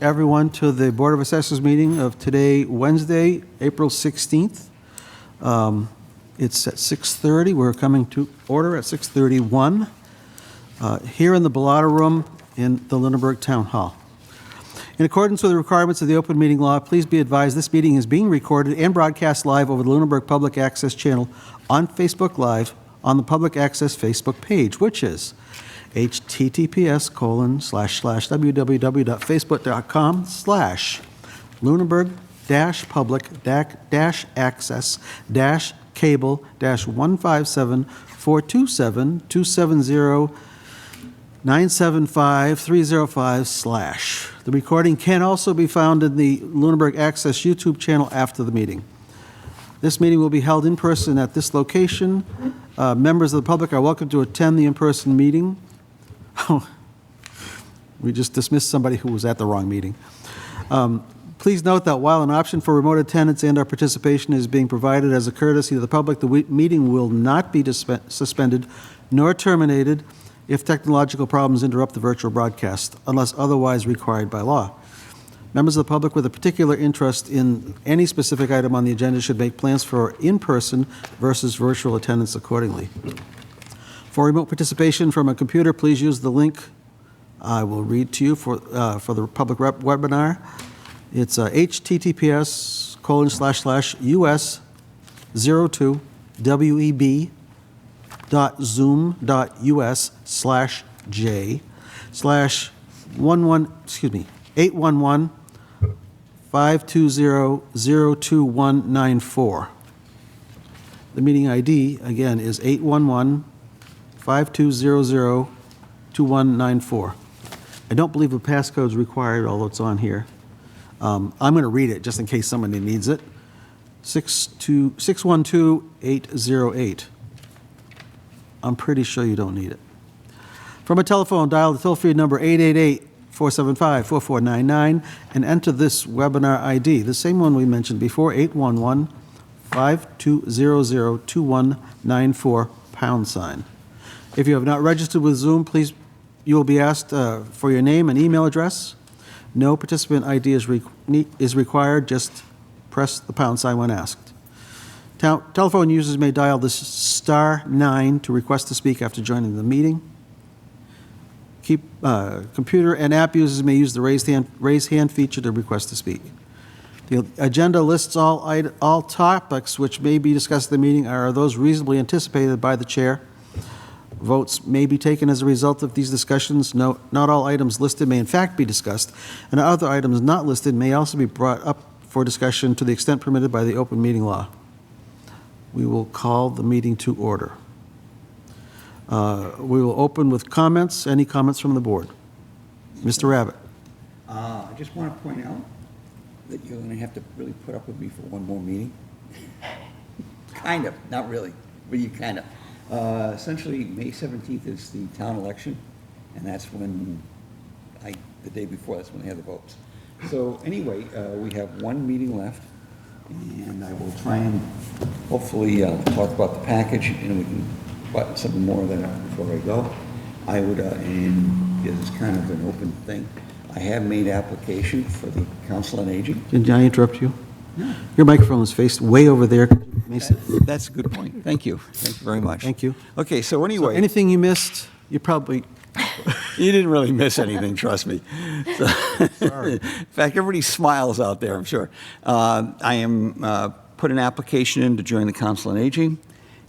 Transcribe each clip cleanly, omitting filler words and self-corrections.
everyone to the Board of Assessors meeting of today, Wednesday, April 16th. It's at 6:30. We're coming to order at 6:31 here in the Bellata Room in the Lunenburg Town Hall. In accordance with the requirements of the open meeting law, please be advised this meeting is being recorded and broadcast live over the Lunenburg Public Access channel on Facebook Live on the Public Access Facebook page, which is https://www.facebook.com/lunenburg-public-access-cable-157-427-270-975-305/. The recording can also be found in the Lunenburg Access YouTube channel after the meeting. This meeting will be held in person at this location. Members of the public are welcome to attend the in-person meeting. We just dismissed somebody who was at the wrong meeting. Please note that while an option for remote attendance and/or participation is being provided as a courtesy to the public, the meeting will not be suspended nor terminated if technological problems interrupt the virtual broadcast, unless otherwise required by law. Members of the public with a particular interest in any specific item on the agenda should make plans for in-person versus virtual attendance accordingly. For remote participation from a computer, please use the link I will read to you for the public webinar. It's https://us02web.zoom.us/j/811-520-02194. The meeting ID, again, is 811-5200-2194. I don't believe a passcode is required, although it's on here. I'm going to read it just in case somebody needs it. 612808. I'm pretty sure you don't need it. From a telephone, dial the toll-free number 888-475-4499 and enter this webinar ID, the same one we mentioned before, 811-520-2194 #. If you have not registered with Zoom, please, you will be asked for your name and email address. No participant ID is required. Just press the # when asked. Telephone users may dial the *9 to request to speak after joining the meeting. Computer and app users may use the raise hand feature to request to speak. The agenda lists all topics which may be discussed in the meeting are those reasonably anticipated by the chair. Votes may be taken as a result of these discussions. Not all items listed may in fact be discussed, and other items not listed may also be brought up for discussion to the extent permitted by the open meeting law. We will call the meeting to order. We will open with comments. Any comments from the board? Mr. Rabbit. I just want to point out that you're going to have to really put up with me for one more meeting. Kind of, not really, but you kind of. Essentially, May 17th is the town election, and that's when, the day before, that's when they have the votes. So anyway, we have one meeting left, and I will try and hopefully talk about the package, and we can button some more of that up before I go. I would, and this is kind of an open thing, I have made application for the Council on Aging. Did I interrupt you? No. Your microphone is faced way over there. That's a good point. Thank you. Thank you very much. Thank you. Okay, so anyway. So anything you missed, you probably... You didn't really miss anything, trust me. So, sorry. In fact, everybody smiles out there, I'm sure. I am put an application in to join the Council on Aging,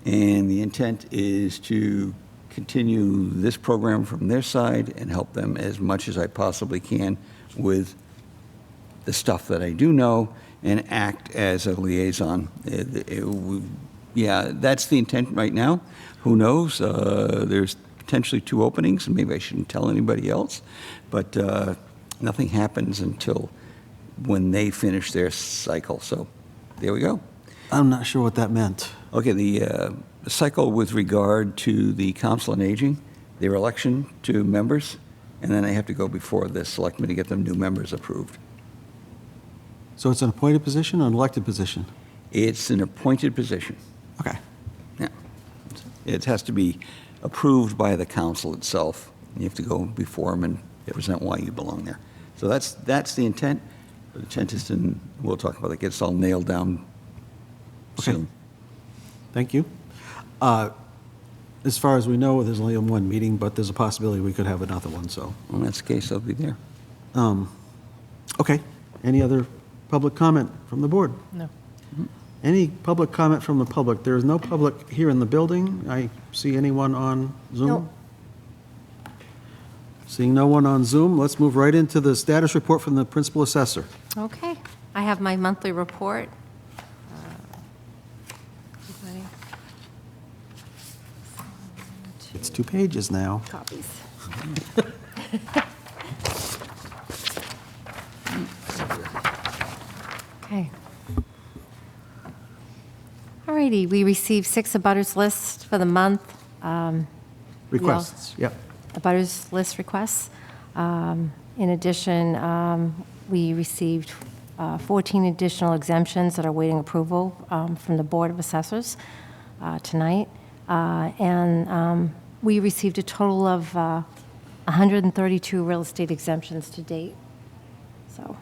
and the intent is to continue this program from their side and help them as much as I possibly can with the stuff that I do know and act as a liaison. Yeah, that's the intent right now. Who knows? There's potentially 2 openings, and maybe I shouldn't tell anybody else, but nothing happens until when they finish their cycle. So there we go. I'm not sure what that meant. Okay, the cycle with regard to the Council on Aging, their election to members, and then they have to go before the selectmen to get them new members approved. So it's an appointed position or an elected position? It's an appointed position. Okay. Yeah. It has to be approved by the council itself. You have to go before them and present why you belong there. So that's the intent. The intent is to, we'll talk about it, gets all nailed down Okay. soon. Thank you. As far as we know, there's only one meeting, but there's a possibility we could have another one, so. Well, that's the case, I'll be there. Okay. Any other public comment from the board? No. Any public comment from the public? There is no public here in the building. I see anyone on Zoom? Nope. Seeing no one on Zoom, let's move right into the status report from the principal assessor. Okay. I have my monthly report. Everybody? It's 2 pages now. Copies. Okay. All righty, we received 6 abutters lists for the month. Requests, yep. Abutters list requests. In addition, we received 14 additional exemptions that are awaiting approval from the Board of Assessors tonight. And we received a total of 132 real estate exemptions to date. So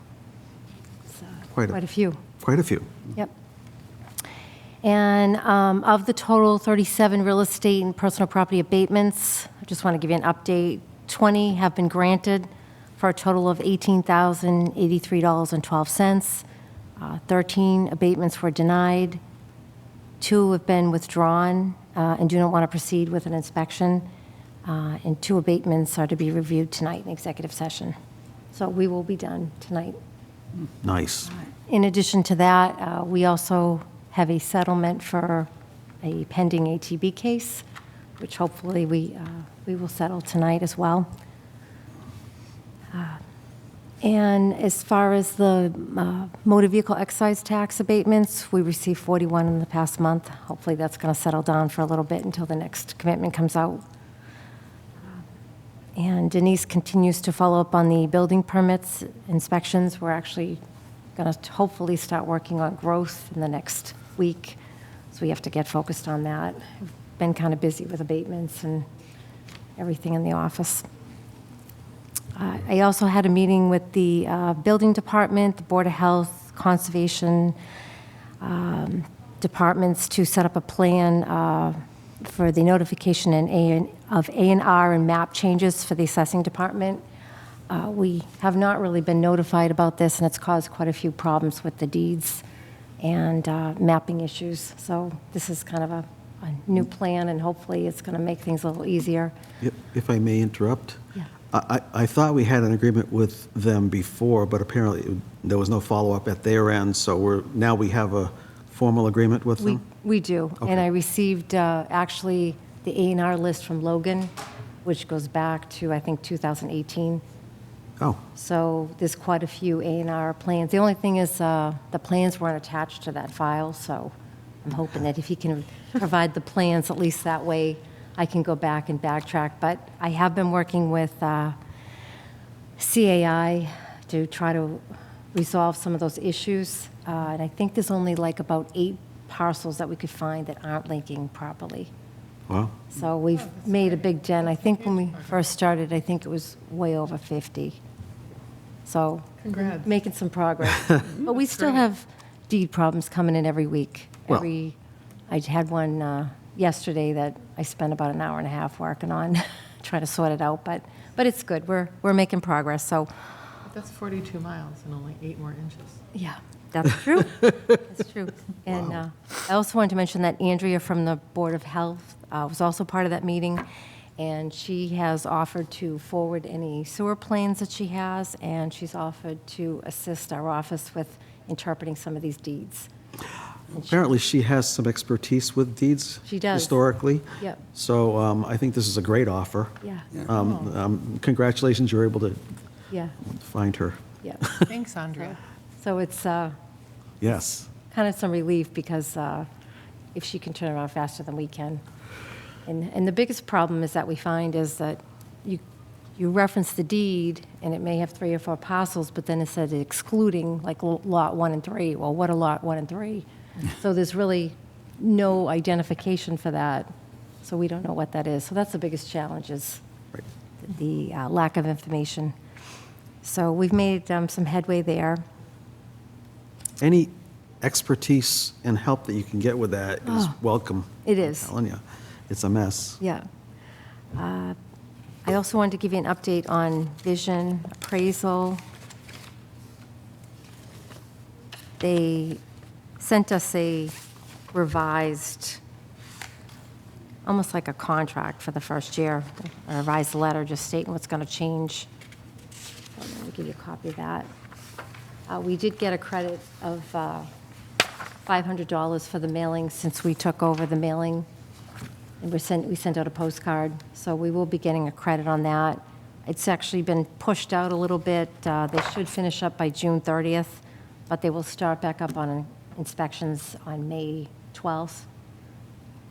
it's quite a few. Quite a few. Yep. And of the total 37 real estate and personal property abatements, I just want to give you an update. 20 have been granted for a total of $18,083.12. 13 abatements were denied. 2 have been withdrawn and do not want to proceed with an inspection. And 2 abatements are to be reviewed tonight in executive session. So we will be done tonight. Nice. In addition to that, we also have a settlement for a pending ATB case, which hopefully we will settle tonight as well. And as far as the motor vehicle excise tax abatements, we received 41 in the past month. Hopefully that's going to settle down for a little bit until the next commitment comes out. And Denise continues to follow up on the building permits, inspections. We're actually going to hopefully start working on growth in the next week, so we have to get focused on that. I've been kind of busy with abatements and everything in the office. I also had a meeting with the building department, the Board of Health, Conservation departments to set up a plan for the notification of A&R and map changes for the assessing department. We have not really been notified about this, and it's caused quite a few problems with the deeds and mapping issues. So this is kind of a new plan, and hopefully it's going to make things a little easier. If I may interrupt? Yeah. I thought we had an agreement with them before, but apparently there was no follow-up at their end, so now we have a formal agreement with them? We do. Okay. And I received actually the A&R list from Logan, which goes back to, I think, 2018. Oh, So there's quite a few A&R plans. The only thing is the plans weren't attached to that file, so I'm hoping that if he can provide the plans, at least that way I can go back and backtrack. But I have been working with CAI to try to resolve some of those issues. And I think there's only like about 8 parcels that we could find that aren't linking properly. wow. So we've made a big dent. I think when we first started, I think it was way over 50. So Congrats. making some progress. But we still have deed problems coming in every week. Well- I had one yesterday that I spent about an hour and a half working on, trying to sort it out, but it's good. We're making progress, so, That's 42 miles and only 8 more inches. yeah, that's true. That's true. And I also wanted to mention that Andrea from the Board of Health was also part of that meeting, and she has offered to forward any sewer plans that she has, and she's offered to assist our office with interpreting some of these deeds. Apparently, she has some expertise with deeds. She does. Historically. Yep. So I think this is a great offer. Yeah, Congratulations, you're able to yeah, find her. yeah. Thanks, Andrea. So it's Yes. kind of some relief because if she can turn around faster than we can. And the biggest problem is that we find is that you reference the deed and it may have 3 or 4 parcels, but then it said excluding like lot 1 and 3. Well, what are lot 1 and 3? So there's really no identification for that. So we don't know what that is. So that's the biggest challenge is Right. the lack of information. So we've made some headway there. Any expertise and help that you can get with that is welcome. It is. I'm telling you, it's a mess. Yeah. I also wanted to give you an update on vision appraisal. They sent us a revised, almost like a contract for the first year, a revised letter just stating what's going to change. Let me give you a copy of that. We did get a credit of $500 for the mailing since we took over the mailing, and we sent out a postcard, so we will be getting a credit on that. It's actually been pushed out a little bit. They should finish up by June 30th, but they will start back up on inspections on May 12th.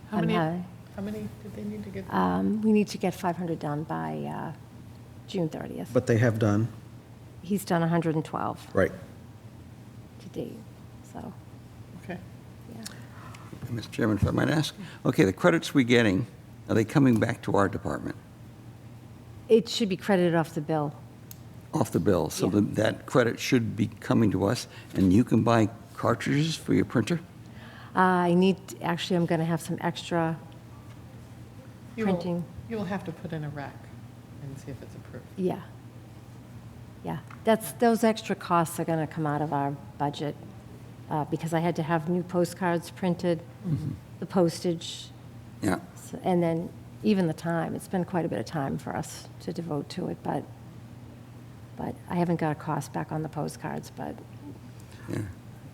How many did they need to get? We need to get 500 done by June 30th. But they have done, He's done 112 right. to date, so, Okay. yeah. Mr. Chairman, if I might ask, okay, the credits we're getting, are they coming back to our department, It should be credited off the bill. off the bill? So Yeah. that credit should be coming to us, and you can buy cartridges for your printer? Actually, I'm going to have some extra printing. You will have to put in a rec and see if it's approved. Yeah. Yeah, those extra costs are going to come out of our budget because I had to have new postcards printed, the postage, Yeah, and then even the time. It's been quite a bit of time for us to devote to it, but I haven't got a cost back on the postcards, but yeah.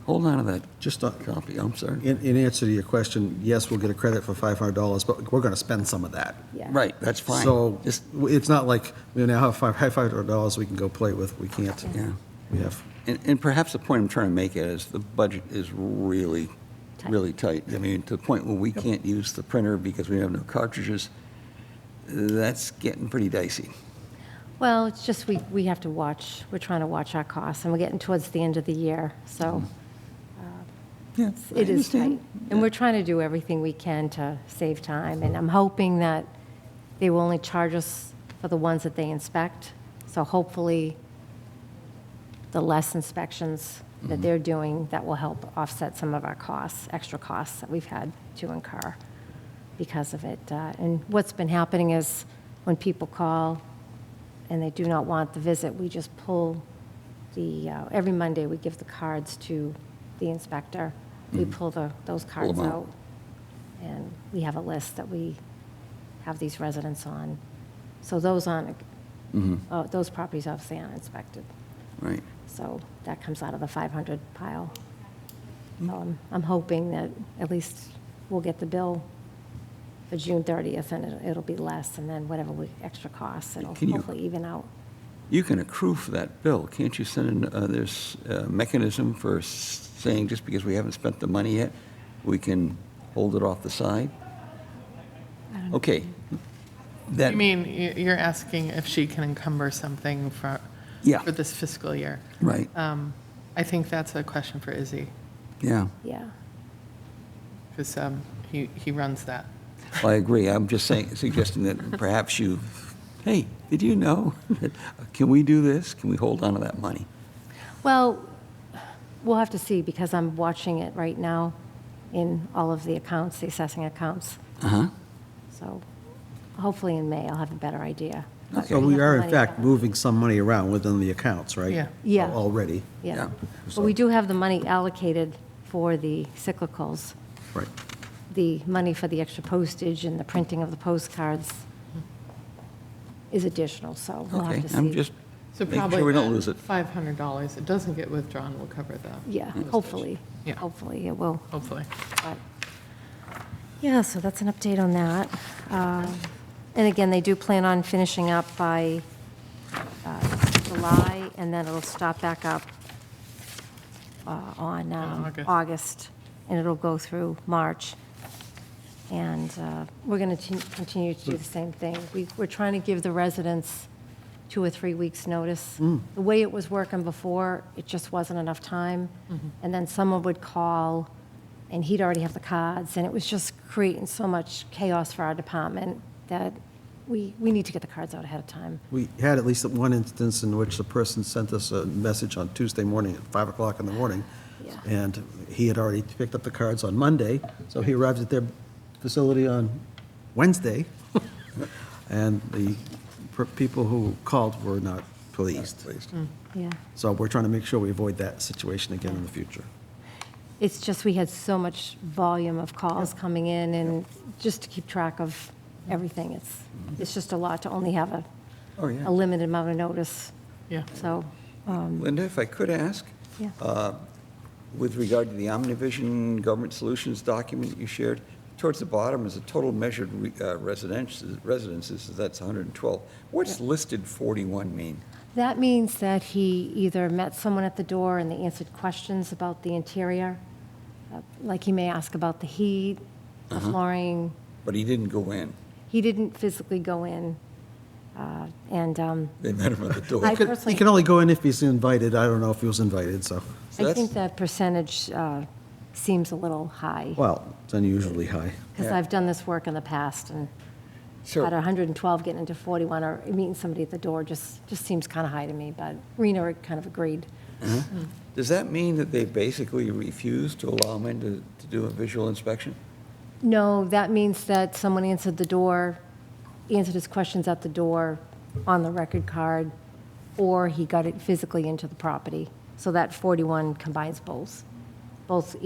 Hold on to that Just copy, I'm sorry. in answer to your question, yes, we'll get a credit for $500, but we're going to spend some of that. yeah. Right, that's fine. So Just, it's not like we now have $500 we can go play with. We can't. yeah. We have, And perhaps the point I'm trying to make is the budget is really, Tight. really tight. I mean, to the point where we can't use the printer because we have no cartridges. That's getting pretty dicey. Well, it's just we have to watch. We're trying to watch our costs, and we're getting towards the end of the year, so Yeah, it is tight. And we're trying to do everything we can to save time, and I'm hoping that they will only charge us for the ones that they inspect. So hopefully, the less inspections that they're doing, that will help offset some of our costs, extra costs that we've had to incur because of it. And what's been happening is when people call and they do not want the visit, we just pull every Monday, we give the cards to the inspector. We pull those cards them out. out, and we have a list that we have these residents on. So those those properties obviously aren't inspected. Right. So that comes out of the 500 pile. So I'm hoping that at least we'll get the bill for June 30th, and it'll be less, and then whatever extra costs, it'll Can you- hopefully even out. You can accrue for that bill. Can't you send in, there's a mechanism for saying just because we haven't spent the money yet, we can hold it off the side? Okay. That, You mean, you're asking if she can encumber something for Yeah. this fiscal year? right, I think that's a question for Izzy, yeah. Yeah. because he runs that. Well, I agree. I'm just saying, suggesting that perhaps you, hey, did you know? Can we do this? Can we hold on to that money? Well, we'll have to see, because I'm watching it right now in all of the accounts, the assessing accounts. Uh-huh. So hopefully in May, I'll have a better idea. so we are in fact moving some money around within the accounts, right? Yeah. Yeah. Already, Yeah. Yeah. But we do have the money allocated for the cyclicals, right. the money for the extra postage and the printing of the postcards is additional, so we'll have Okay, to see. I'm just So making probably sure we don't lose it. $500, it doesn't get withdrawn, will cover the. Yeah, postage. hopefully. Yeah. Hopefully it will. Hopefully. But, yeah, so that's an update on that. And again, they do plan on finishing up by July, and then it'll start back up on August. August, and it'll go through March. And we're going to continue to do the same thing. We're trying to give the residents 2 or 3 weeks' notice. The way it was working before, it just wasn't enough time. And then someone would call, and he'd already have the cards, and it was just creating so much chaos for our department that we need to get the cards out ahead of time. We had at least one instance in which the person sent us a message on Tuesday morning at 5 o'clock in the morning. Yeah. And he had already picked up the cards on Monday, so he arrived at their facility on Wednesday. And the people who called were not pleased. Yeah. So we're trying to make sure we avoid that situation again in the future. It's just we had so much volume of calls coming in, and just to keep track of everything, it's just a lot to only have Oh, yeah. a limited amount of notice. Yeah. So, Linda, if I could ask, yeah. with regard to the Omnivision Government Solutions document you shared, towards the bottom is a total measured residences, that's 112. What's listed 41 mean? That means that he either met someone at the door and they answered questions about the interior, like he may ask about the heat, the flooring. But he didn't go in. He didn't physically go in, and They met him at the door. I He personally, can only go in if he's invited. I don't know if he was invited, so, So I that's- think that percentage seems a little high, well, it's unusually high. because Yeah. I've done this work in the past, and So- at 112 getting into 41 or meeting somebody at the door just seems kind of high to me, but Rena kind of agreed. Does that mean that they basically refused to allow him in to do a visual inspection? No, that means that someone answered the door, answered his questions at the door on the record card, or he got it physically into the property. So that 41 combines both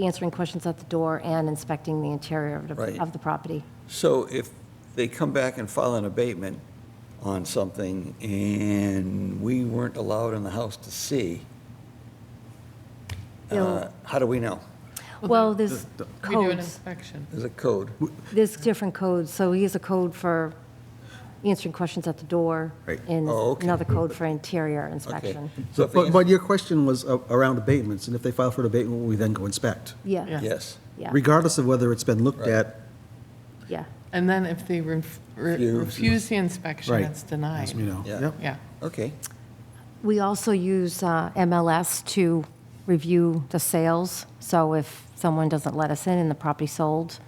answering questions at the door and inspecting the interior Right. of the property. So if they come back and file an abatement on something and we weren't allowed in the house to see, They'll- how do we know? Well, there's We do an codes, inspection. There's a code. there's different codes. So he has a code for answering questions at the door, Right. and Oh, okay. another code for interior Okay. inspection. So if they- But your question was around abatements, and if they file for an abatement, we then go inspect, Yeah, Yeah. Yes. yeah, regardless of whether it's been looked Right. at. yeah. And then if they refuse the inspection, Right. it's denied. As we know. Yeah. Yep. Yeah. Okay. We also use MLS to review the sales. So if someone doesn't let us in and the property sold,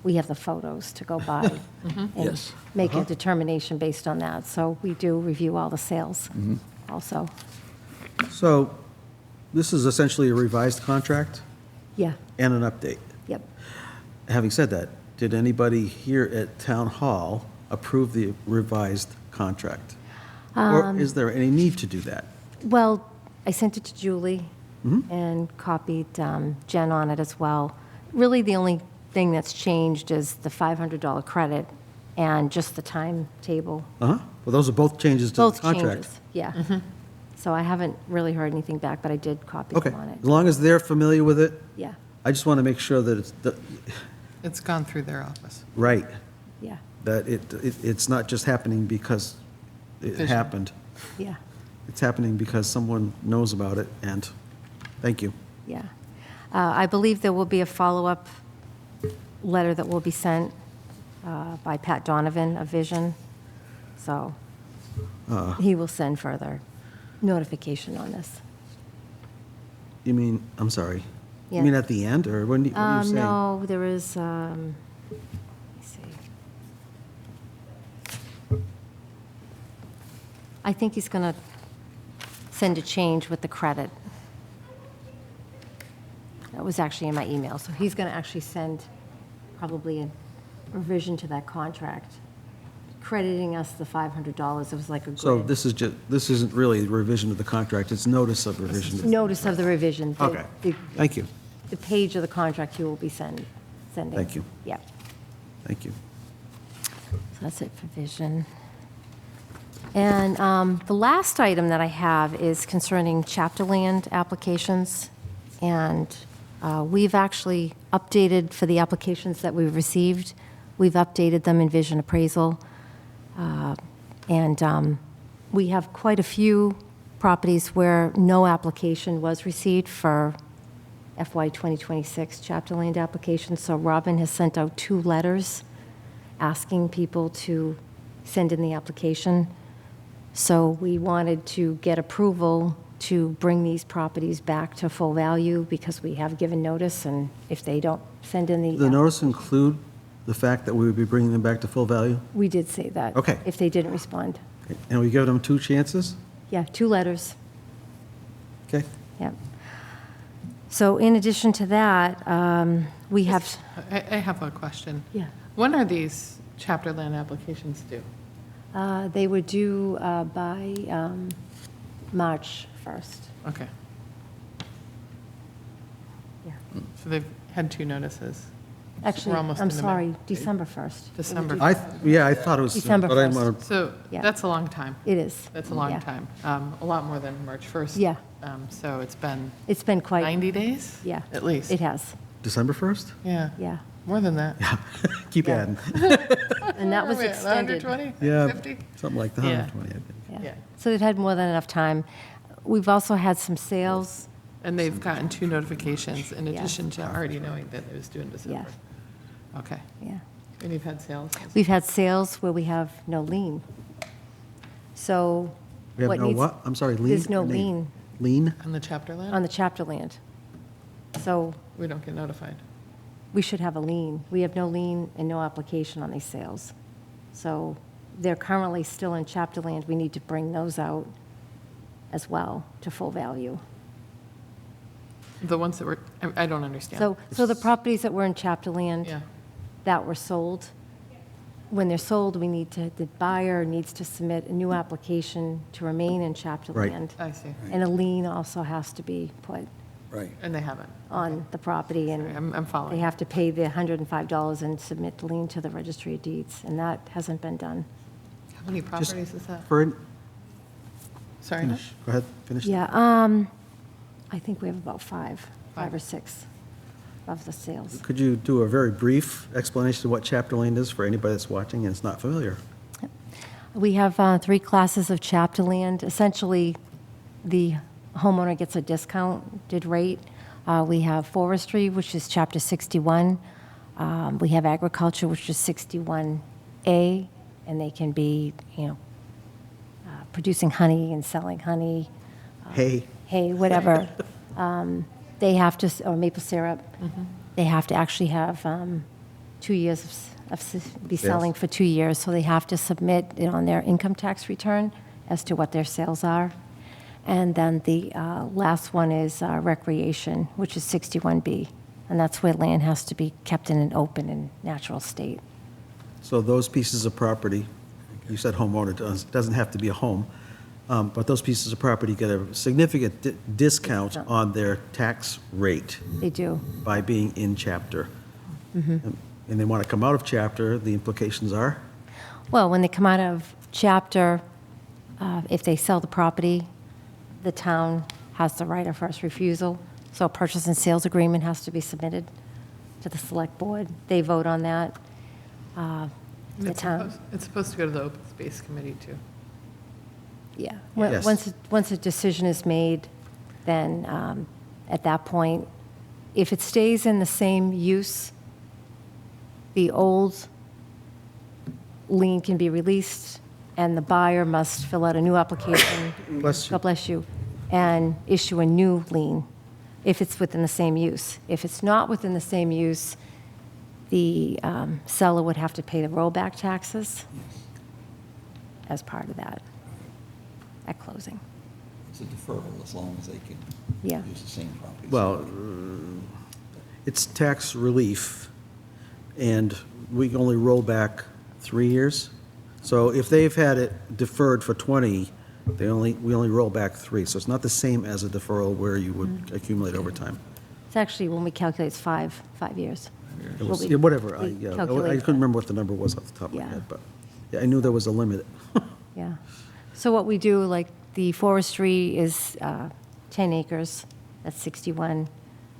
we have the photos to go by and Yes. make a determination based on that. So we do review all the sales also. So this is essentially a revised contract Yeah, and an update. yep. Having said that, did anybody here at Town Hall approve the revised contract? Or is there any need to do that? Well, I sent it to Julie and copied Jen on it as well. Really, the only thing that's changed is the $500 credit and just the timetable. Uh-huh. Well, those are both changes to the Both contract. changes, yeah. So I haven't really heard anything back, but I did copy Okay, them on it. as long as they're familiar with it, Yeah, I just want to make sure that it's, It's gone through their office. right, yeah, that it's not just happening because it Vision. happened. yeah, It's happening because someone knows about it, and thank you. yeah. I believe there will be a follow-up letter that will be sent by Pat Donovan of Vision. So he will send further notification on this. You mean, I'm sorry, you Yeah. mean at the end, or what are you saying? No, there is, let me see. I think he's going to send a change with the credit. That was actually in my email, so he's going to actually send probably a revision to that contract, crediting us the $500. It was like a grid. So this isn't really a revision of the contract, it's notice of revision. Notice of the revision. the- Okay. the- Thank you, The page of the contract he will be sending. Thank you. Yeah. thank you. So that's it for vision. And the last item that I have is concerning chapter land applications. And we've actually updated for the applications that we've received, we've updated them in vision appraisal. And we have quite a few properties where no application was received for FY 2026 chapter land applications. So Robin has sent out 2 letters asking people to send in the application. So we wanted to get approval to bring these properties back to full value because we have given notice, and if they don't send in The notice include the fact that we would be bringing them back to full value? We did say that. Okay. If they didn't respond. And we give them 2 chances? Yeah, 2 letters. Okay. Yep. So in addition to that, we have, I have a question. yeah, When are these chapter land applications due? they were due by March 1st. Okay, Yeah. so they've had 2 notices. Actually, We're almost I'm in the middle. sorry, December 1st. December. Yeah, I thought it was. December but I 1st. wanna- So Yeah. that's a long time. It is. That's a long Yeah. time. A lot more than March 1st. Yeah. So it's been It's been quite, 90 days? yeah. At least? It has, December 1st? Yeah. yeah. More than that. Keep Yeah. adding. And that was Where are we at, extended. 120? Yeah. 50? Something like that. Yeah. 120, I think. Yeah. So they've had more than enough time. We've also had some sales. And they've gotten 2 notifications in Yeah. addition to already knowing that it was due in December? Okay. Yeah. And you've had sales? We've had sales where we have no lien. So We have what no needs... what? I'm sorry, lien? There's no or name? lien Lien? On the chapter land? on the chapter land. So We don't get notified. we should have a lien. We have no lien and no application on these sales. So they're currently still in chapter land. We need to bring those out as well to full value. The ones that were, I don't understand. So the properties that were in chapter land Yeah. that were sold, when they're sold, we need to, the buyer needs to submit a new application to remain in chapter Right. land. I see. And a lien also has to be put Right. And they haven't. on the property, Sorry, and I'm following. they have to pay the $105 and submit the lien to the registry of deeds, and that hasn't been done. How many Just properties is that? For, Sorry? finish, go ahead, finish. Yeah, I think we have about five or six of the sales. Could you do a very brief explanation of what chapter land is for anybody that's watching and is not familiar? We have 3 classes of chapter land. Essentially, the homeowner gets a discounted rate. We have forestry, which is chapter 61. We have agriculture, which is 61A, and they can be, producing honey and selling honey, Hey, hay, whatever. They have to, or maple syrup. They have to actually have 2 years be selling for 2 years, so they have to submit it on their income tax return as to what their sales are. And then the last one is recreation, which is 61B, and that's where land has to be kept in an open and natural state. so those pieces of property, you said homeowner, doesn't have to be a home, but those pieces of property get a significant discount on their tax rate They do. by being in chapter. And they want to come out of chapter, the implications are? Well, when they come out of chapter, if they sell the property, the town has the right of first refusal. So a purchase and sales agreement has to be submitted to the select board. They vote on that. The town, It's supposed to go to the open space committee too. yeah. Yes. Once a decision is made, then at that point, if it stays in the same use, the old lien can be released, and the buyer must fill out a new application. Bless you. God bless you, and issue a new lien if it's within the same use. If it's not within the same use, the seller would have to pay the rollback taxes as part of that at closing. It's a deferral as long as they can Yeah. use the same property. Well, it's tax relief, and we can only roll back 3 years. So if they've had it deferred for 20, we only roll back 3. So it's not the same as a deferral where you would accumulate over time. It's actually, when we calculate, it's 5 years. It was- What we- yeah, whatever, we I calculate couldn't remember what the number was off the top of my Yeah. head, but yeah, I knew there was a limit. Yeah. So what we do, like, the forestry is 10 acres, that's 61.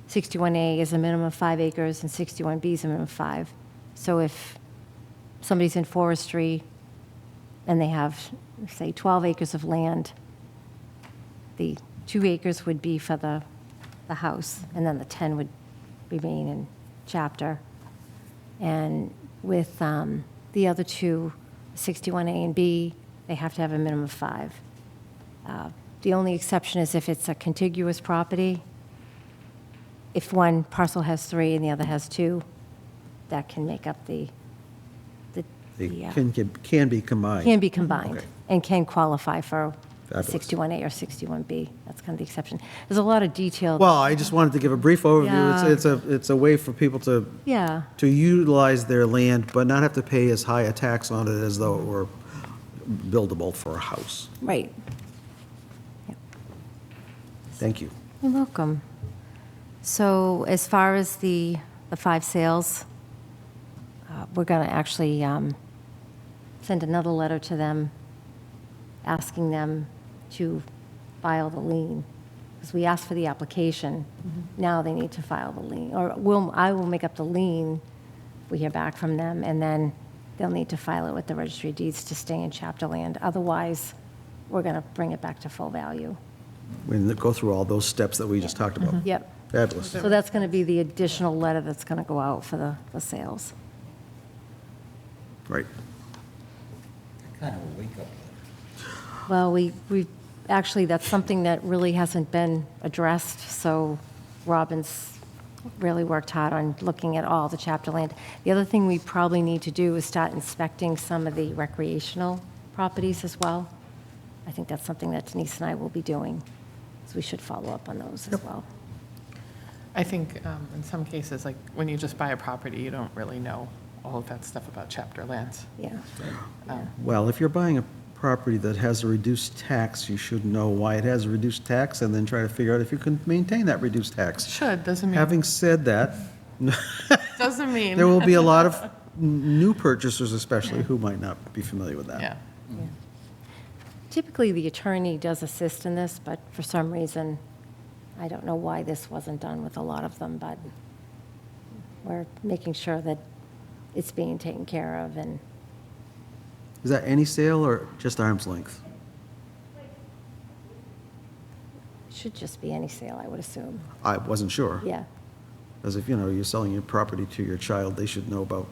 61A is a minimum of 5 acres, and 61B is a minimum of 5. So if somebody's in forestry and they have, say, 12 acres of land, the 2 acres would be for the house, and then the 10 would remain in chapter. And with the other 2, 61A and B, they have to have a minimum of 5. The only exception is if it's a contiguous property. If one parcel has 3 and the other has 2, that can make up They the, can be combined. can be combined Okay. and can qualify for Fabulous. 61A or 61B. That's kind of the exception. There's a lot of detail. Well, I just wanted to give a brief overview. Yeah. It's a way for people to Yeah, utilize their land, but not have to pay as high a tax on it as though it were buildable for a house. right. Thank you. You're welcome. So as far as the 5 sales, we're going to actually send another letter to them asking them to file the lien. Because we asked for the application, now they need to file the lien. Or I will make up the lien if we hear back from them, and then they'll need to file it with the registry of deeds to stay in chapter land. Otherwise, we're going to bring it back to full value. We go through all those steps that we just talked about. Yep. Fabulous. So that's going to be the additional letter that's going to go out for the sales. Right. Kind of a wake-up. Well, we actually, that's something that really hasn't been addressed, so Robin's really worked hard on looking at all the chapter land. The other thing we probably need to do is start inspecting some of the recreational properties as well. I think that's something that Denise and I will be doing, so we should follow up on those as well. I think in some cases, like when you just buy a property, you don't really know all of that stuff about chapter lands. Yeah, Well, if you're buying a property that has a reduced tax, you should know why it has a reduced tax and then try to figure out if you can maintain that reduced tax. Should, doesn't mean. Having said that, Doesn't mean. there will be a lot of new purchasers especially who might not be familiar with that. Yeah. typically the attorney does assist in this, but for some reason, I don't know why this wasn't done with a lot of them, but we're making sure that it's being taken care of, and Is that any sale or just arm's length? it should just be any sale, I would assume. I wasn't sure. Yeah. As if, you're selling your property to your child, they should know about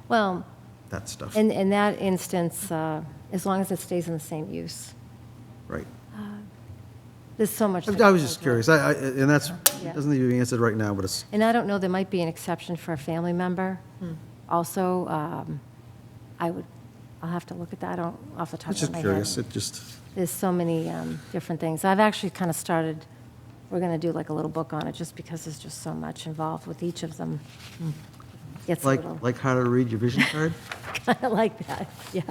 Well, that stuff. in that instance, as long as it stays in the same use, Right. there's so much. that I was goes just with- curious. And that's, Yeah. doesn't need to be answered right now, but it's, And I don't know, there might be an exception for a family member. Also, I'll have to look at that, I don't, off the I top was of just my curious. head. It just, There's so many different things. I've actually kind of started, we're going to do like a little book on it, just because there's just so much involved with each of them. Gets a little, like how to read your vision card? kind of like that, yeah.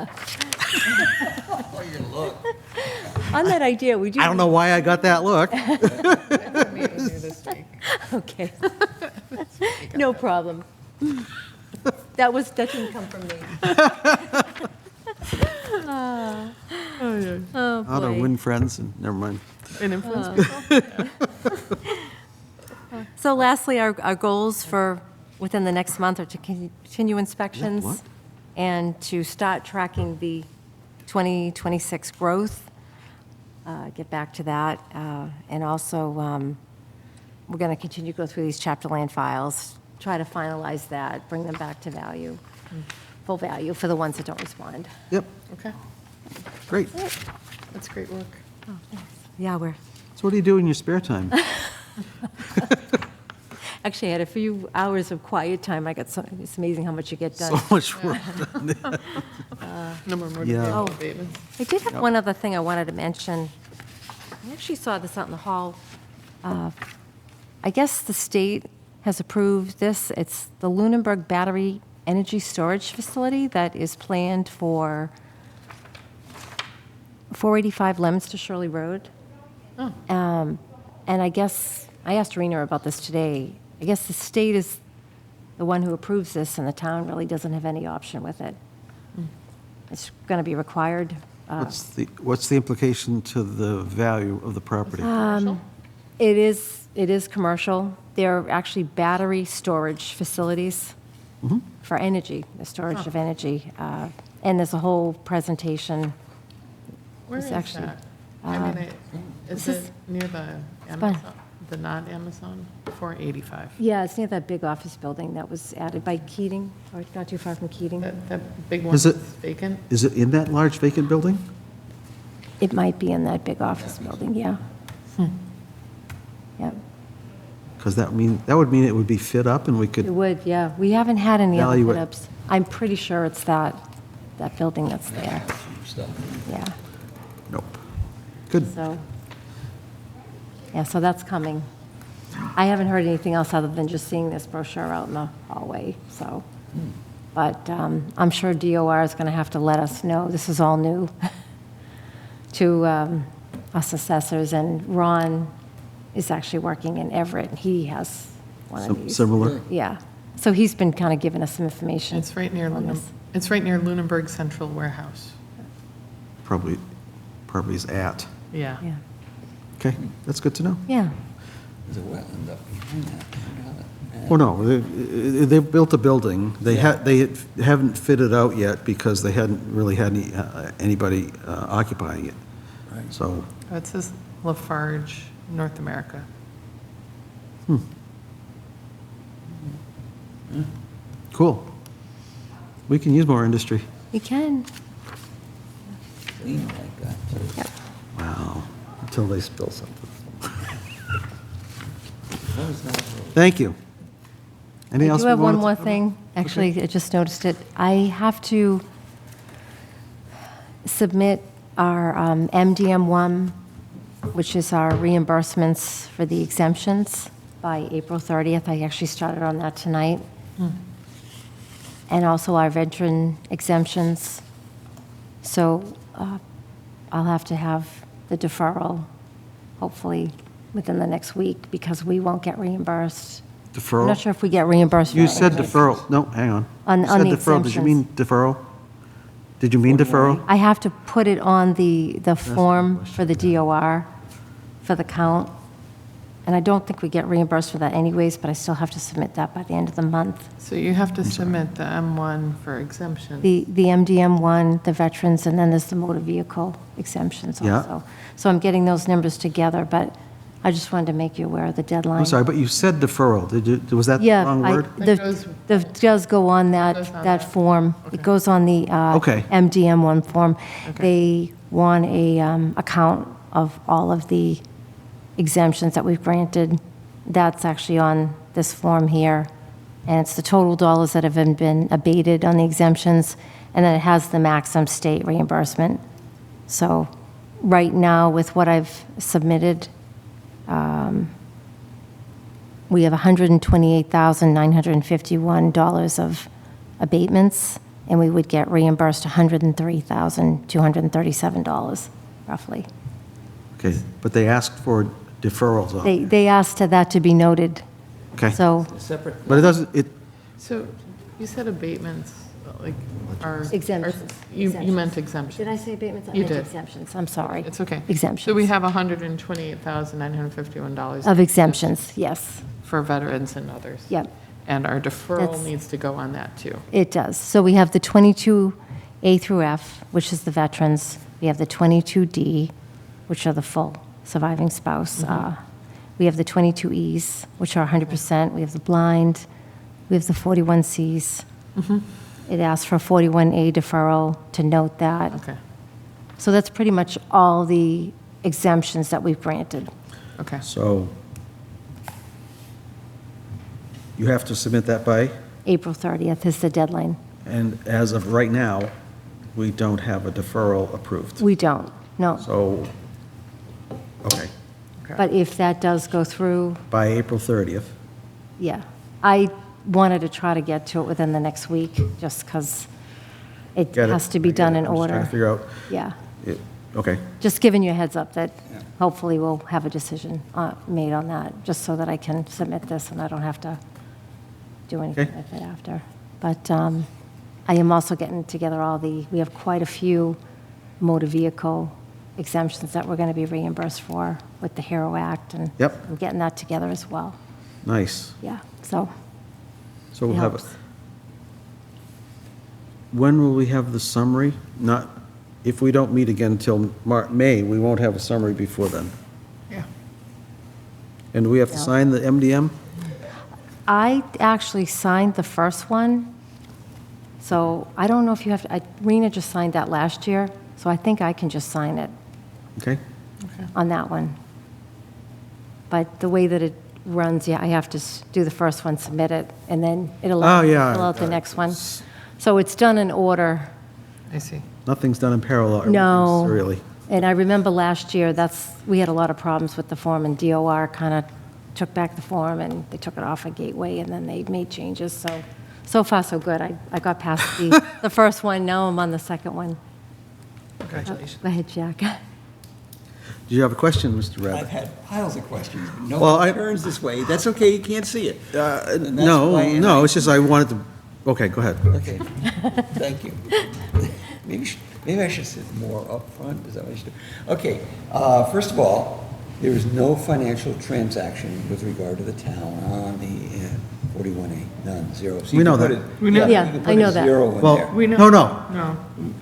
On that idea, we do. I don't know why I got that look. Meeting here this week. Okay. No problem. That didn't come from me. Oh, How to boy. win friends and, never mind. And influence people. So lastly, our goals for within the next month are to continue inspections What? and to start tracking the 2026 growth, get back to that. And also, we're going to continue to go through these chapter land files, try to finalize that, bring them back to value, full value for the ones that don't respond. Yep, Okay, great. that's great work. Yeah, So what do you do in your spare time? actually, I had a few hours of quiet time. It's amazing how much you get So done. much work. No more motor Yeah. vehicle Oh. abatements. I did have one other thing I wanted to mention. I actually saw this out in the hall. I guess the state has approved this. It's the Lunenburg Battery Energy Storage Facility that is planned for 485 Leominster Shirley Road. And I guess, I asked Rena about this today. I guess the state is the one who approves this, and the town really doesn't have any option with it. It's going to be required. What's the implication to the value of the property? It is commercial. They're actually battery storage facilities for energy, the storage of energy. And there's a whole presentation. Where It's is actually, that? I mean, is this it near the fine. Amazon, the not Amazon? 485. Yeah, it's near that big office building that was added by Keating, or not too far from Keating. That big one Is that's it- vacant? Is it in that large vacant building? It might be in that big office building, yeah. Yep. Because that would mean it would be fit up and we It could, would, yeah. We haven't had any other Evaluate. fit-ups. I'm pretty sure it's that building that's there. Yeah, nope. Good. so, yeah, so that's coming. I haven't heard anything else other than just seeing this brochure out in the hallway, so. But I'm sure DOR is going to have to let us know, this is all new to us assessors, and Ron is actually working in Everett, and he has one of these. Similar? Yeah, so he's been kind of giving us some information. It's right near on this. It's right near Lunenburg Central Warehouse. Probably is at. Yeah. Yeah, Okay, that's good to know. yeah, There's a wetland up behind that. Well, no, they've built a building. They haven't fitted out yet because they hadn't really had anybody occupying it. Right. So, Oh, it says Lafarge, North America. cool. We can use more industry. you can. Clean like that, too. Yep. Wow, until they spill something. What was that? Thank you. Anything I else do we have one wanted to more cover? thing. Actually, I just noticed it. I have to submit our MDM1, which is our reimbursements for the exemptions, by April 30th. I actually started on that tonight. And also our veteran exemptions. So I'll have to have the deferral, hopefully, within the next week, because we won't get reimbursed. I'm Deferral? not sure if we get reimbursed. for You that said anyways. deferral. No, hang on. On- You on said the deferral. Did you mean deferral? Did you mean deferral? I have to put it on the form for the DOR, for the count, and I don't think we get reimbursed for that anyways, but I still have to submit that by the end of the month. So you have to submit the M1 for exemption. The MDM1, the veterans, and then there's the motor vehicle exemptions Yeah. also. So I'm getting those numbers together, but I just wanted to make you aware of the deadline. I'm sorry, but you said deferral. Was that the Yeah, wrong word? That goes- does go on goes that, on that that. form. It goes on the Okay. MDM1 form. Okay. They want a count of all of the exemptions that we've granted. That's actually on this form here, and it's the total dollars that have been abated on the exemptions, and then it has the maximum state reimbursement. So right now, with what I've submitted, we have $128,951 of abatements, and we would get reimbursed $103,237, roughly. Okay, but they asked for deferrals on it. They asked that to be noted, Okay. so Separate. But it doesn't, So you said abatements, like, are... exemptions. You meant exemptions. Did I say abatements? I You meant did. exemptions, I'm sorry. It's okay. Exemptions. So we have $128,951. Of exemptions, yes, For veterans and others. yep, And our deferral That's- needs to go on that, too. it does. So we have the 22A through F, which is the veterans. We have the 22D, which are the full surviving spouse. We have the 22Es, which are 100%. We have the blind. We have the 41Cs. It asks for a 41A deferral to note that. Okay, So that's pretty much all the exemptions that we've granted. okay. so you have to submit that by, April 30th is the deadline. and as of right now, we don't have a deferral approved. We don't, no. So, okay, But if that does go through, by April 30th. yeah. I wanted to try to get to it within the next week, just because it Get it. has to be I get done it. in I'm just trying order. to figure out, Yeah. okay, Just giving you a heads up that Yeah. hopefully we'll have a decision made on that, just so that I can submit this and I don't have to do anything Okay. with it after. But I am also getting together we have quite a few motor vehicle exemptions that we're going to be reimbursed for with the HERO Act, and Yep. I'm getting that together as well. nice. Yeah, so So it we'll have, helps. when will we have the summary? Not, if we don't meet again until May, we won't have a summary before then. Yeah. And do we have to No. sign the MDM? I actually signed the first one, so I don't know if you have to, Rena just signed that last year, so I think I can just sign it Okay, on that one. But the way that it runs, yeah, I have to do the first one, submit it, and then it'll Oh, yeah. fill out the next one. So it's done in order. I see. Nothing's done in parallel. No. everything's Really. And I remember last year, we had a lot of problems with the form, and DOR kind of took back the form, and they took it off a gateway, and then they made changes, so far, so good. I got past the first one, now I'm on the second one. Congratulations. Go ahead, Jack. Do you have a question, Mr. I've Rabbit? had piles of questions. No Well, one I- turns this way. That's okay, you can't see it. And that's why- No, it's just I wanted to, okay, go ahead. Okay, thank you. Maybe I should sit more up front, is that what I should do? Okay, first of all, there is no financial transaction with regard to the town on the 41A, none, zero. So you We know can put that. it- We know- you Yeah, can I put a know that. zero in Well, there. We know. no.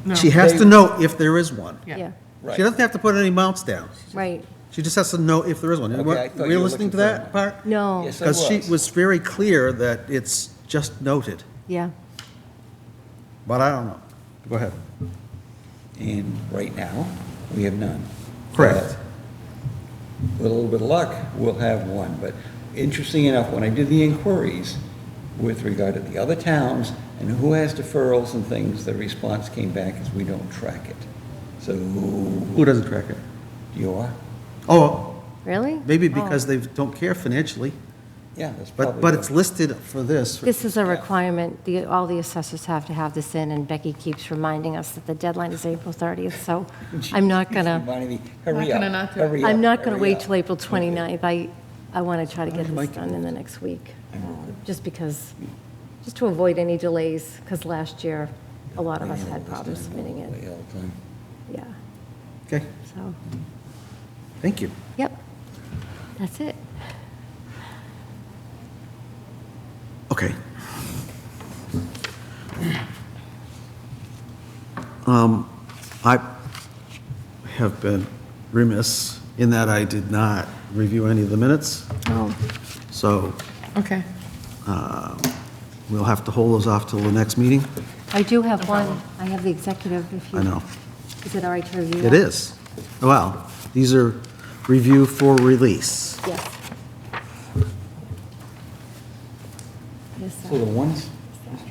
No. She has to know if there is one. Yeah. Right. She doesn't have to put any amounts down. Right. She just has to know if there is one. Okay, I thought Were you you were listening to looking for that part? No, Yes, I Because she was. was very clear that it's just noted, yeah. but I don't know. Go ahead. And right now, we have none. Correct. With a little bit of luck, we'll have one. But interesting enough, when I did the inquiries with regard to the other towns and who has deferrals and things, the response came back as we don't track it. So, Who doesn't track it? you are? Oh, Really? maybe Oh. because they don't care financially, Yeah, that's probably. but it's listed for this. This is a requirement, all the assessors have to have this in, and Becky keeps reminding us that the deadline is April 30th, so I'm not gonna, Reminding me, hurry Not gonna up, not do it. hurry up. I'm not gonna hurry wait up. till April 29th. I want to try to get this Mike. done in the next week, just because, just to avoid any delays, because last year, a lot of us had problems submitting it, All the time. yeah, Okay, so, thank you. yep, that's it. Okay. I have been remiss in that I did not review any of the minutes, Oh, so Okay. we'll have to hold those off till the next meeting. I do have one, I have the executive, if you. I know. Is it all right to review It that? is. Well, these are review for release. Yes. Yes, So the ones,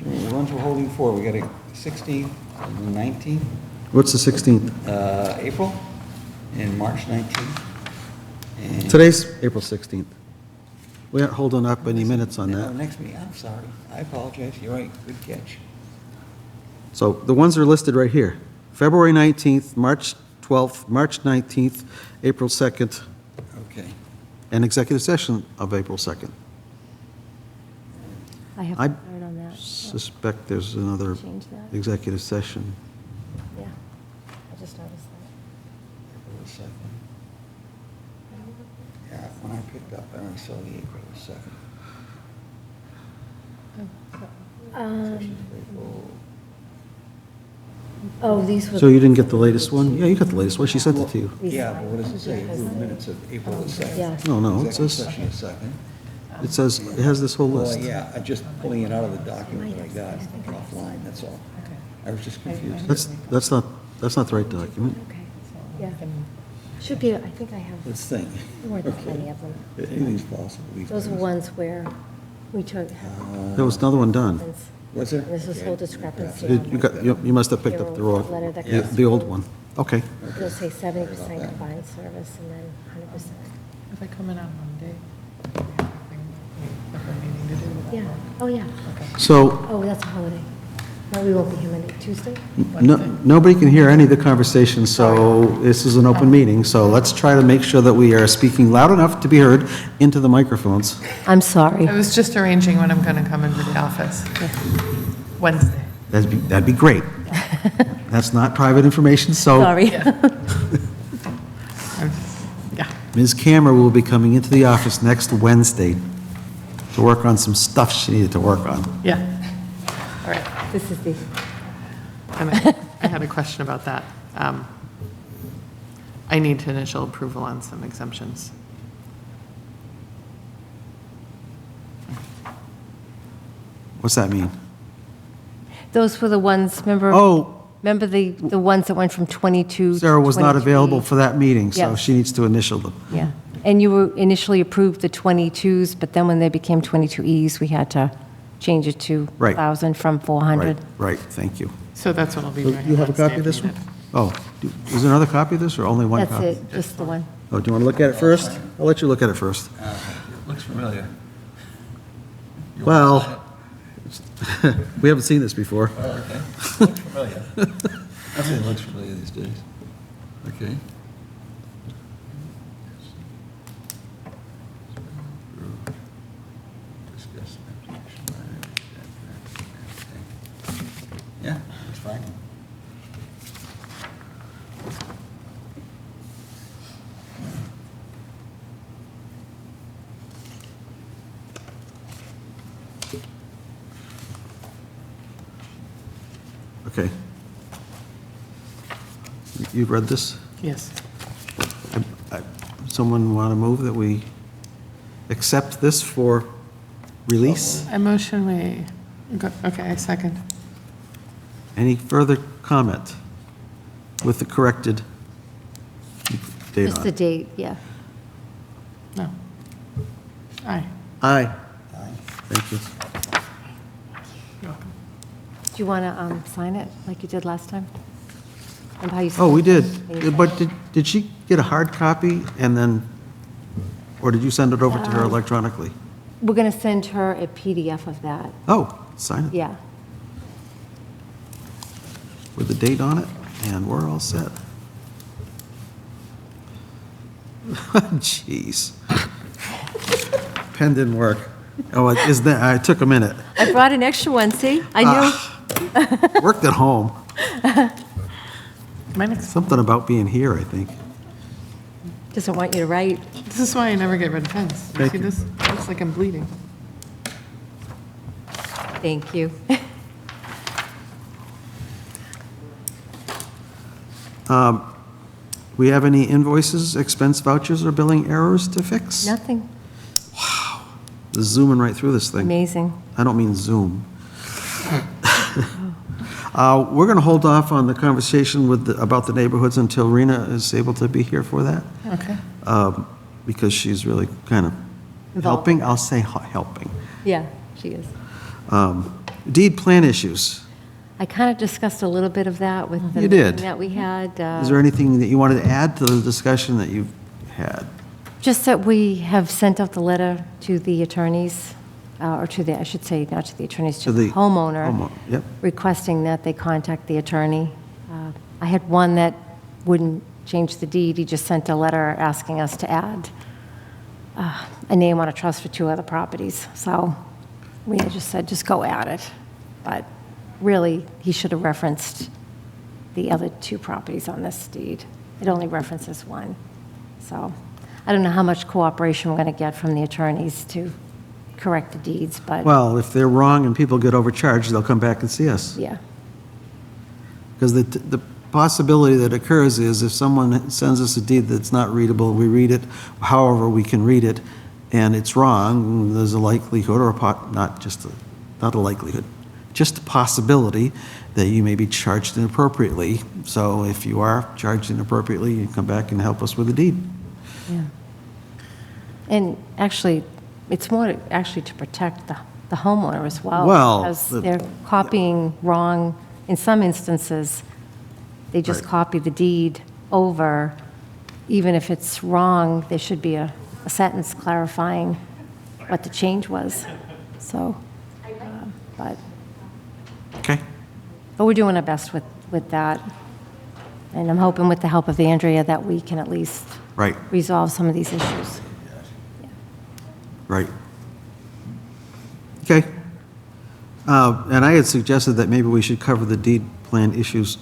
the ones we're holding for, we got a 16th and the 19th, What's the 16th? April, and March 19th. And- Today's April 16th. We aren't holding up any minutes on No, that. next meeting, I'm sorry, I apologize, you're right, good catch. So the ones are listed right here. February 19th, March 12th, March 19th, April 2nd, Okay. and executive session of April 2nd. I have I to start on that. suspect there's another Change that. executive session. Yeah, I just noticed that. April the 2nd. Yeah, when I picked up, I only saw the April the 2nd. Sessions of April. Oh, these were. So you didn't get the latest one? Yeah, you got the latest one. She sent it to you. these- Yeah, but what does it say? Approved minutes of April the 2nd. Yes. No, no, it Executive says, session the 2nd. it says, it has this whole Well, list. yeah, I'm just pulling it out of the document that I got offline, that's all. I was just confused. That's not the right document. Okay, yeah. Should be, I think I have, Let's think. there weren't that many of them. Anything's possible these Those are days. ones where we took. There was another one done. Was there? This is whole discrepancy. You must have picked up the wrong, Letter that the goes the old through. one. Okay. It'll say 70% combined service and then 100%. If I come in on Monday, nothing meeting to do with that. Yeah, oh, yeah. So Oh, that's a holiday. No, we won't be here Monday, Tuesday? nobody can hear any of the conversation, so this is an open meeting. So let's try to make sure that we are speaking loud enough to be heard into the microphones. I'm sorry. I was just arranging when I'm going to come into the office. Wednesday. That'd be great. That's not private information, so Sorry. Yeah. Ms. Camera will be coming into the office next Wednesday to work on some stuff she needed to work on. Yeah. All right. This is the, And I had a question about that. I need initial approval on some exemptions. What's that mean? those were the ones, remember? Oh, Remember the ones that went from 22 to Sarah was not 23? available for that meeting, so Yes. she needs to initial them. Yeah. And you were initially approved the 22s, but then when they became 22Es, we had to change it to Right. 1,000 from 400. Right, thank you. So that's what I'll be So doing. you have a Wednesday copy of if this one? needed. Oh, is there another copy of this, or only one That's copy? it, just the one. Oh, do you want to look at it first? I'll let you look at it first. Looks familiar. Well, we haven't seen this before. Okay. Looks familiar. Everything looks familiar these days. Okay. Yeah, that's fine. Okay. You've read this? Yes. Someone want to move that we accept this for release? I motion we, okay, I second. Any further comment with the corrected date Just on the it? date, yeah. No. Aye. Aye. Thank you. You're welcome. Do you want to sign it like you did last time? And how you Oh, we did. Thank you. But did she get a hard copy and then, or did you send it over to her electronically? We're going to send her a PDF of that, Oh, sign it yeah. with the date on it, and we're all set. Jeez. Pen didn't work. Oh, it took a minute. I brought an extra one, see? I knew. Worked at home. My next, Something about being here, I think. Doesn't want you to write. this is why I never get rid of pens. You Thank see you. this? Looks like I'm bleeding. Thank you. We have any invoices, expense vouchers, or billing errors to fix? Nothing. Zooming right through this thing. Amazing. I don't mean Zoom. We're going to hold off on the conversation about the neighborhoods until Rena is able to be here for that, Okay. because she's really kind of Involved. helping. I'll say helping. Yeah, she is. Deed plan issues. I kind of discussed a little bit of that with the You did. meeting that we had. Is there anything that you wanted to add to the discussion that you've had? Just that we have sent out the letter to the attorneys, or to the, I should say, not to the attorneys, to the homeowner, Yep. requesting that they contact the attorney. I had one that wouldn't change the deed. He just sent a letter asking us to add a name on a trust for 2 other properties. So we just said, just go at it. But really, he should have referenced the other 2 properties on this deed. It only references 1. So I don't know how much cooperation we're going to get from the attorneys to correct the deeds, but Well, if they're wrong and people get overcharged, they'll come back and see us. yeah, Because the possibility that occurs is if someone sends us a deed that's not readable, we read it however we can read it, and it's wrong, there's a likelihood, or not a likelihood, just a possibility that you may be charged inappropriately. So if you are charged inappropriately, you come back and help us with the deed. yeah. And actually, it's more actually to protect the homeowner as well. Well, Because they're copying wrong, in some instances, they just Right. copy the deed over. Even if it's wrong, there should be a sentence clarifying what the change was. So, but Okay? we're doing our best with that. And I'm hoping with the help of Andrea that we can at least Right, resolve some of these issues. right. Okay. And I had suggested that maybe we should cover the deed plan issues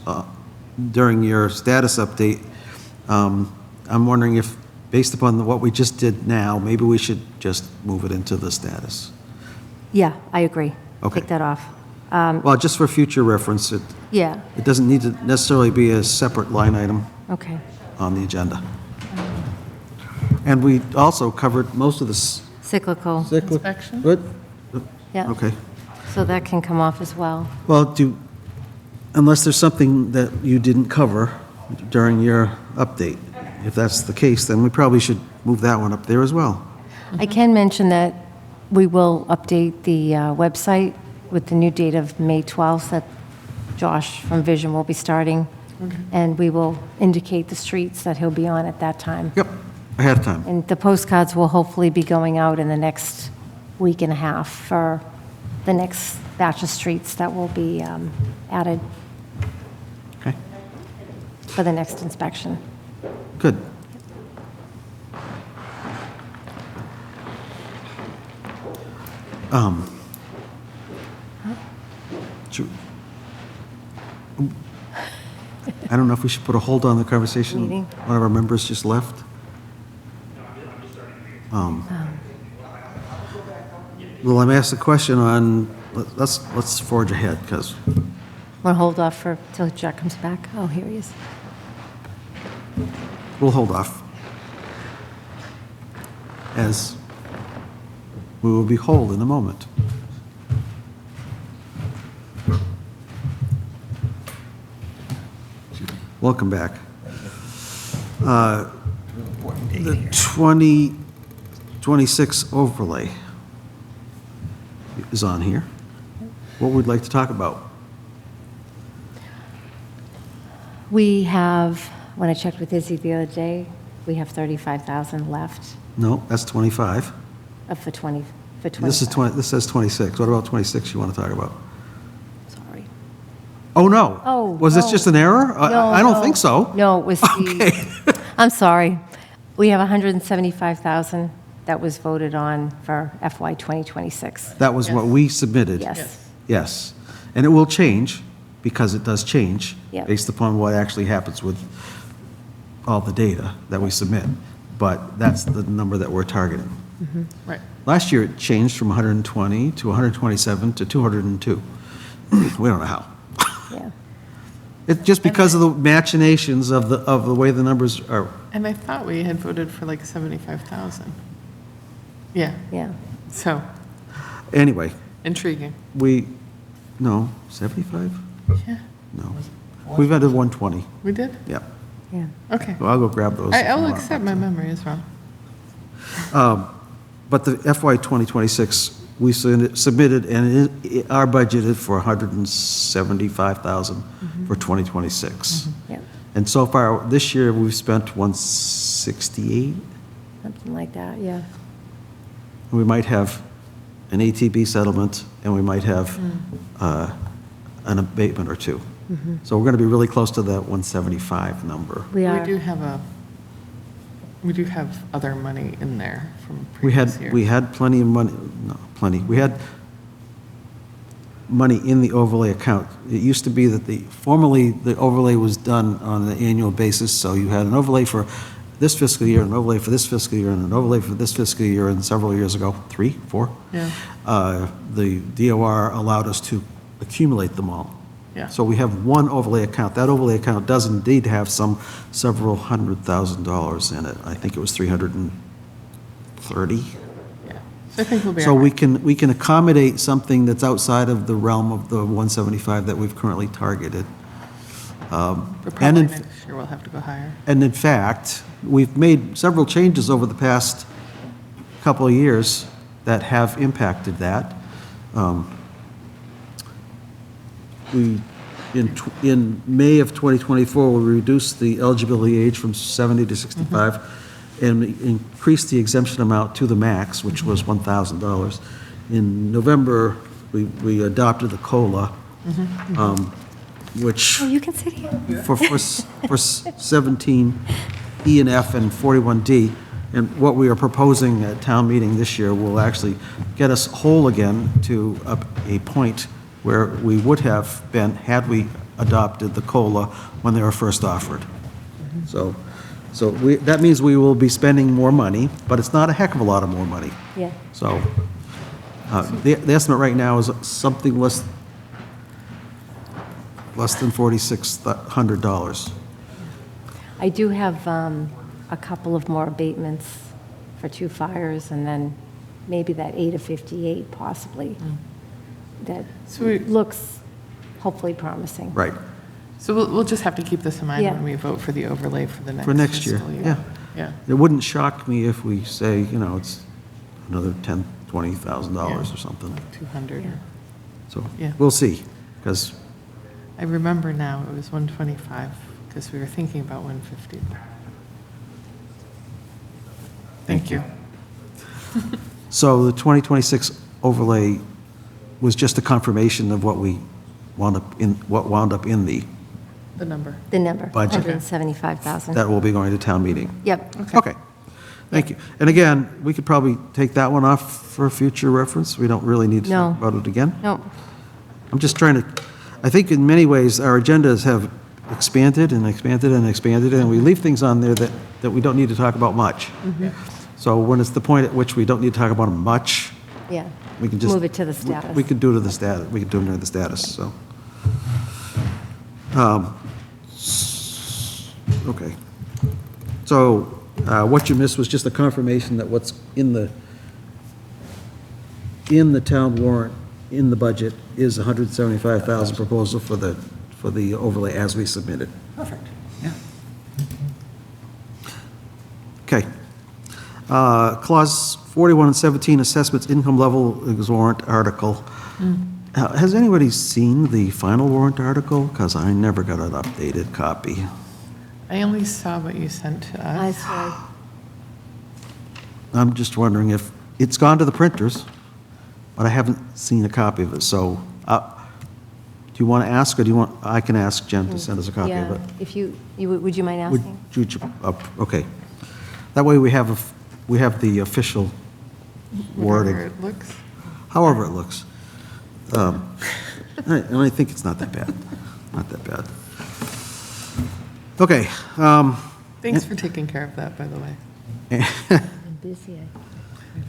during your status update. I'm wondering if, based upon what we just did now, maybe we should just move it into the status. Yeah, I agree. Okay. Take that off. Well, just for future reference, it Yeah, doesn't need to necessarily be a separate line item okay. on the agenda. And we also covered most of this. Cyclical, Inspection? Good? yeah. Okay. So that can come off as well. Well, unless there's something that you didn't cover during your update. If that's the case, then we probably should move that one up there as well. I can mention that we will update the website with the new date of May 12th that Josh from Vision will be starting, and we will indicate the streets that he'll be on at that time. Yep, ahead of time. And the postcards will hopefully be going out in the next week and a half for the next batch of streets that will be added Okay, for the next inspection. good. Should- I don't know if we should put a hold on the conversation. Meeting. One of our members just left. Well, I'm asked a question on, let's forge ahead, because, Want to hold off till Jack comes back? Oh, here he is. we'll hold off. As we will be whole in a moment. Welcome back. The 2026 overlay is on here. What would we like to talk about? We have, when I checked with Izzy the other day, we have 35,000 left No, that's 25. for 20, for 25. This is 20, this says 26. What about 26 you want to talk about? Sorry. Oh, no. Oh, Was this no. just an error? No, I don't no. think so. No, it was Okay. I'm sorry. We have 175,000 that was voted on for FY 2026. That was what we submitted. Yes. Yes. And it will change, because it does change, Yep. based upon what actually happens with all the data that we submit. But that's the number that we're targeting. Right. Last year, it changed from 120 to 127 to 202. We don't know how. Yeah. It's just because of the machinations of the way the numbers are. And I thought we had voted for like 75,000. Yeah, Yeah. so Anyway, intriguing. no, 75? Yeah, No. We've had a 120, we did? yeah. Yeah. Okay. Well, I'll go grab those. if you I'll want. accept my memory is wrong. But the FY 2026, we submitted, and our budgeted for 175,000 for 2026. Yeah. And so far, this year, we've spent 168. Something like that, yeah. We might have an ATB settlement, and we might have an abatement or two. So we're going to be really close to that 175 number. We are. We do have other money in there from We previous years. had plenty of money, no, plenty. We had money in the overlay account. It used to be that formerly, the overlay was done on an annual basis, so you had an overlay for this fiscal year, an overlay for this fiscal year, and an overlay for this fiscal year, and several years ago, 3, 4, Yeah. the DOR allowed us to accumulate them all. Yeah. So we have one overlay account. That overlay account does indeed have several $100,000 in it. I think it was 330. Yeah, so I think we'll be So all we right. can accommodate something that's outside of the realm of the 175 that we've currently targeted. But And probably in, next year we'll have to go higher. and in fact, we've made several changes over the past couple of years that have impacted that. In May of 2024, we reduced the eligibility age from 70 to 65 and increased the exemption amount to the max, which was $1,000. In November, we adopted the COLA, which Oh, you can sit here. for 17 E and F and 41D. And what we are proposing at town meeting this year will actually get us whole again to a point where we would have been had we adopted the COLA when they were first offered. So that means we will be spending more money, but it's not a heck of a lot of more money. Yeah. So the estimate right now is something less than $4,600. I do have a couple of more abatements for 2 fires, and then maybe that 8 of 58 possibly. That So we- looks hopefully promising. Right. So we'll just have to keep this in mind Yeah. when we vote for the overlay for the next For next year, fiscal yeah. Yeah. It wouldn't shock me if we say, it's another $10,000, $20,000 or something. 200. Yeah. So Yeah. we'll see, because, I remember now, it was 125, because we were thinking about 150. Thank you. so the 2026 overlay was just a confirmation of what wound up in the, The number. The number, Budget. 175,000. that will be going to town meeting. Yep. Okay, thank you. And again, we could probably take that one off for future reference. We don't really need to talk No. about it again. No, I'm just trying to, I think in many ways, our agendas have expanded and expanded and expanded, and we leave things on there that we don't need to talk about much. So when it's the point at which we don't need to talk about them much, yeah. we can just. Move it to the status. We could do it to the status, we could do it under the status, so. Okay. So what you missed was just a confirmation that what's in the town warrant, in the budget, is 175,000 proposal for the overlay as we submitted. Perfect, yeah. Okay. Clause 41 and 17, assessments income level is warrant article. Has anybody seen the final warrant article? Because I never got an updated copy. I only saw what you sent to I us. saw, I'm just wondering if, it's gone to the printers, but I haven't seen a copy of it, so, do you want to ask, or do you want, I can ask Jen to send us a copy of yeah, it? if would you mind Would asking? you, okay. That way we have the official wording, Whatever it looks. however it looks. And I think it's not that bad, not that bad. Okay. Thanks for taking care of that, by the way. I'm busy.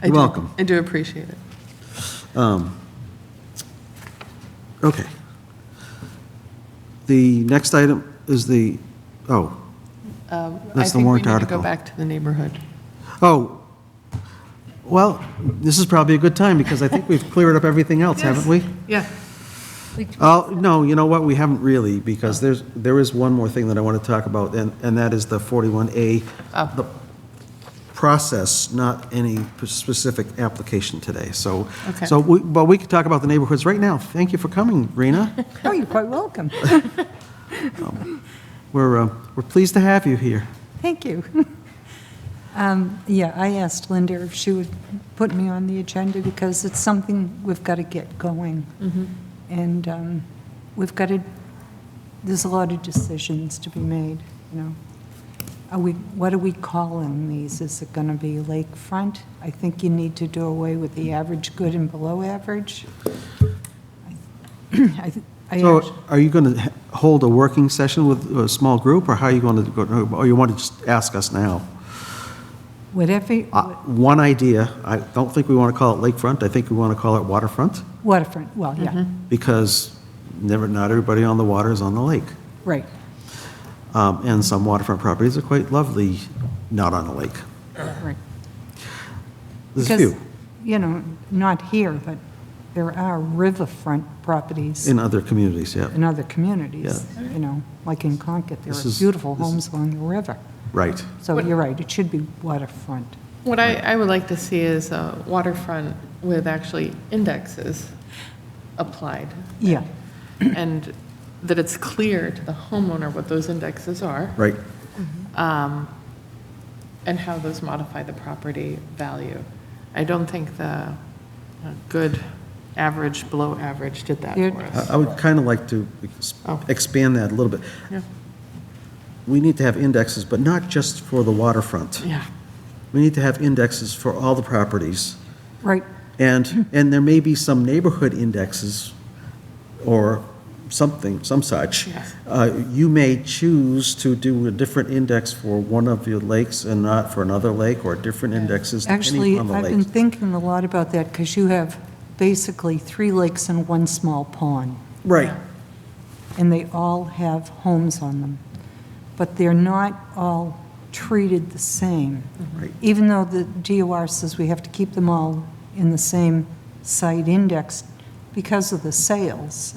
I You're do- welcome. I do appreciate it. Okay. The next item is the, oh, That's the warrant I think we need to article. go back to the neighborhood. oh, well, this is probably a good time, because I think we've cleared up everything else, haven't we? Yeah. Oh, no, you know what, we haven't really, because there is one more thing that I want to talk about, and that is the 41A, Oh. the process, not any specific application today, so. Okay. But we could talk about the neighborhoods right now. Thank you for coming, Rena. Oh, you're quite welcome. We're pleased to have you here. Thank you. Yeah, I asked Linda if she would put me on the agenda because it's something we've got to get going. And we've got to, there's a lot of decisions to be made, you know. What are we calling these? Is it going to be lakefront? I think you need to do away with the average good and below average. I So actually- are you going to hold a working session with a small group, or how are you going to go, or you want to just ask us now? Whatever, One idea, I don't think we want to call it lakefront, I think we want to call it waterfront, waterfront, well, yeah, because not everybody on the water is on the lake. right. And some waterfront properties are quite lovely, not on the lake. Right. There's a Because, few you know, not here, but there are riverfront properties in other communities, yeah, in other communities, you know, like in Concord, there This are is- beautiful this homes along the river. right. So you're right, it should be waterfront. What I would like to see is a waterfront with actually indexes applied. Yeah, And that it's clear to the homeowner what those indexes are. Right. And how those modify the property value. I don't think the good, average, below average did that Here- for us. I would kind of like to Oh. expand that a little bit. Yeah. We need to have indexes, but not just for the waterfront. Yeah. We need to have indexes for all the properties. right, And there may be some neighborhood indexes or something, some such. Yes. You may choose to do a different index for one of your lakes and not for another lake, or different indexes actually, depending on the I've been lake. thinking a lot about that, because you have basically 3 lakes and 1 small pond, Right, and they all have homes on them, but they're not all treated the same. right. Even though the DOR says we have to keep them all in the same site index because of the sales.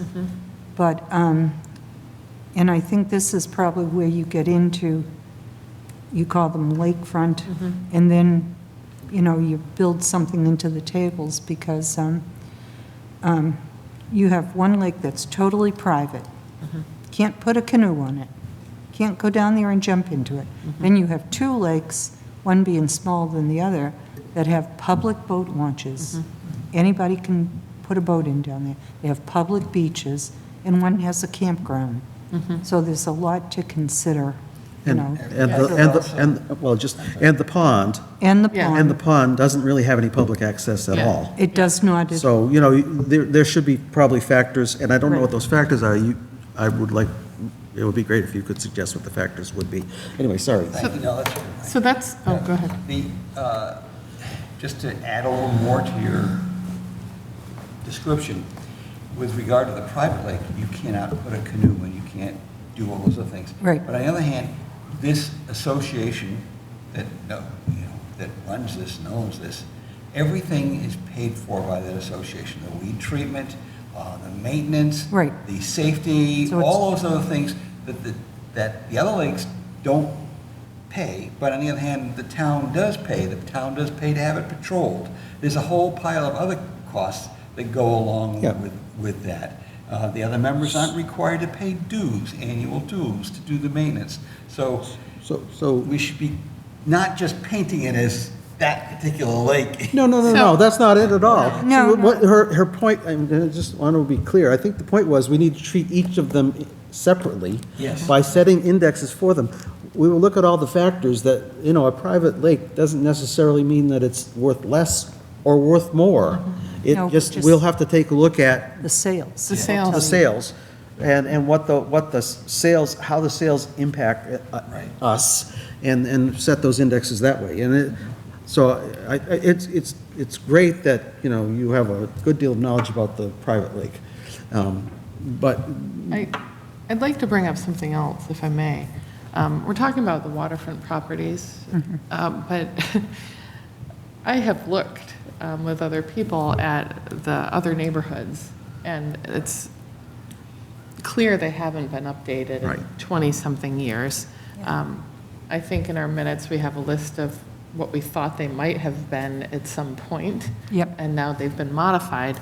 But, and I think this is probably where you get into you call them lakefront, and then, you build something into the tables because you have one lake that's totally private. Can't put a canoe on it. Can't go down there and jump into it. Then you have two lakes, one being smaller than the other, that have public boat launches. Anybody can put a boat in down there. They have public beaches, and one has a campground. So there's a lot to consider, And the pond, And the Yeah. pond. and the pond doesn't really have any public access at Yeah. all. It does not. So, there should be probably factors, and I don't know what those factors are. It would be great if you could suggest what the factors would be. Anyway, sorry. Thank you. No, that's- So that's, oh, go ahead. Just to add a little more to your description, with regard to the private lake, you cannot put a canoe and you can't do all those other things. Right. But on the other hand, this association that, that runs this, knows this, everything is paid for by that association. The weed treatment, the maintenance. Right. The safety, So it's- all those other things that the other lakes don't pay, but on the other hand, the town does pay. The town does pay to have it patrolled. There's a whole pile of other costs that go along Yeah. with that. The other members aren't required to pay dues, annual dues, to do the maintenance. So So, we should be not just painting it as that particular lake. no, So- that's not it at all. No, See, what her point, I just want to be clear, I think the point was we need to treat each of them separately. Yes. By setting indexes for them. We will look at all the factors that, a private lake doesn't necessarily mean that it's worth less or worth more. No, We'll have to take a look at The sales. The sales. the sales and what the sales, how the sales impact Right. us and set those indexes that way. And it's great that, you have a good deal of knowledge about the private lake. But, I'd like to bring up something else, if I may. We're talking about the waterfront properties, but I have looked with other people at the other neighborhoods, and it's clear they haven't been updated in Right. 20-something years. I think in our minutes, we have a list of what we thought they might have been at some point. Yep. And now they've been modified,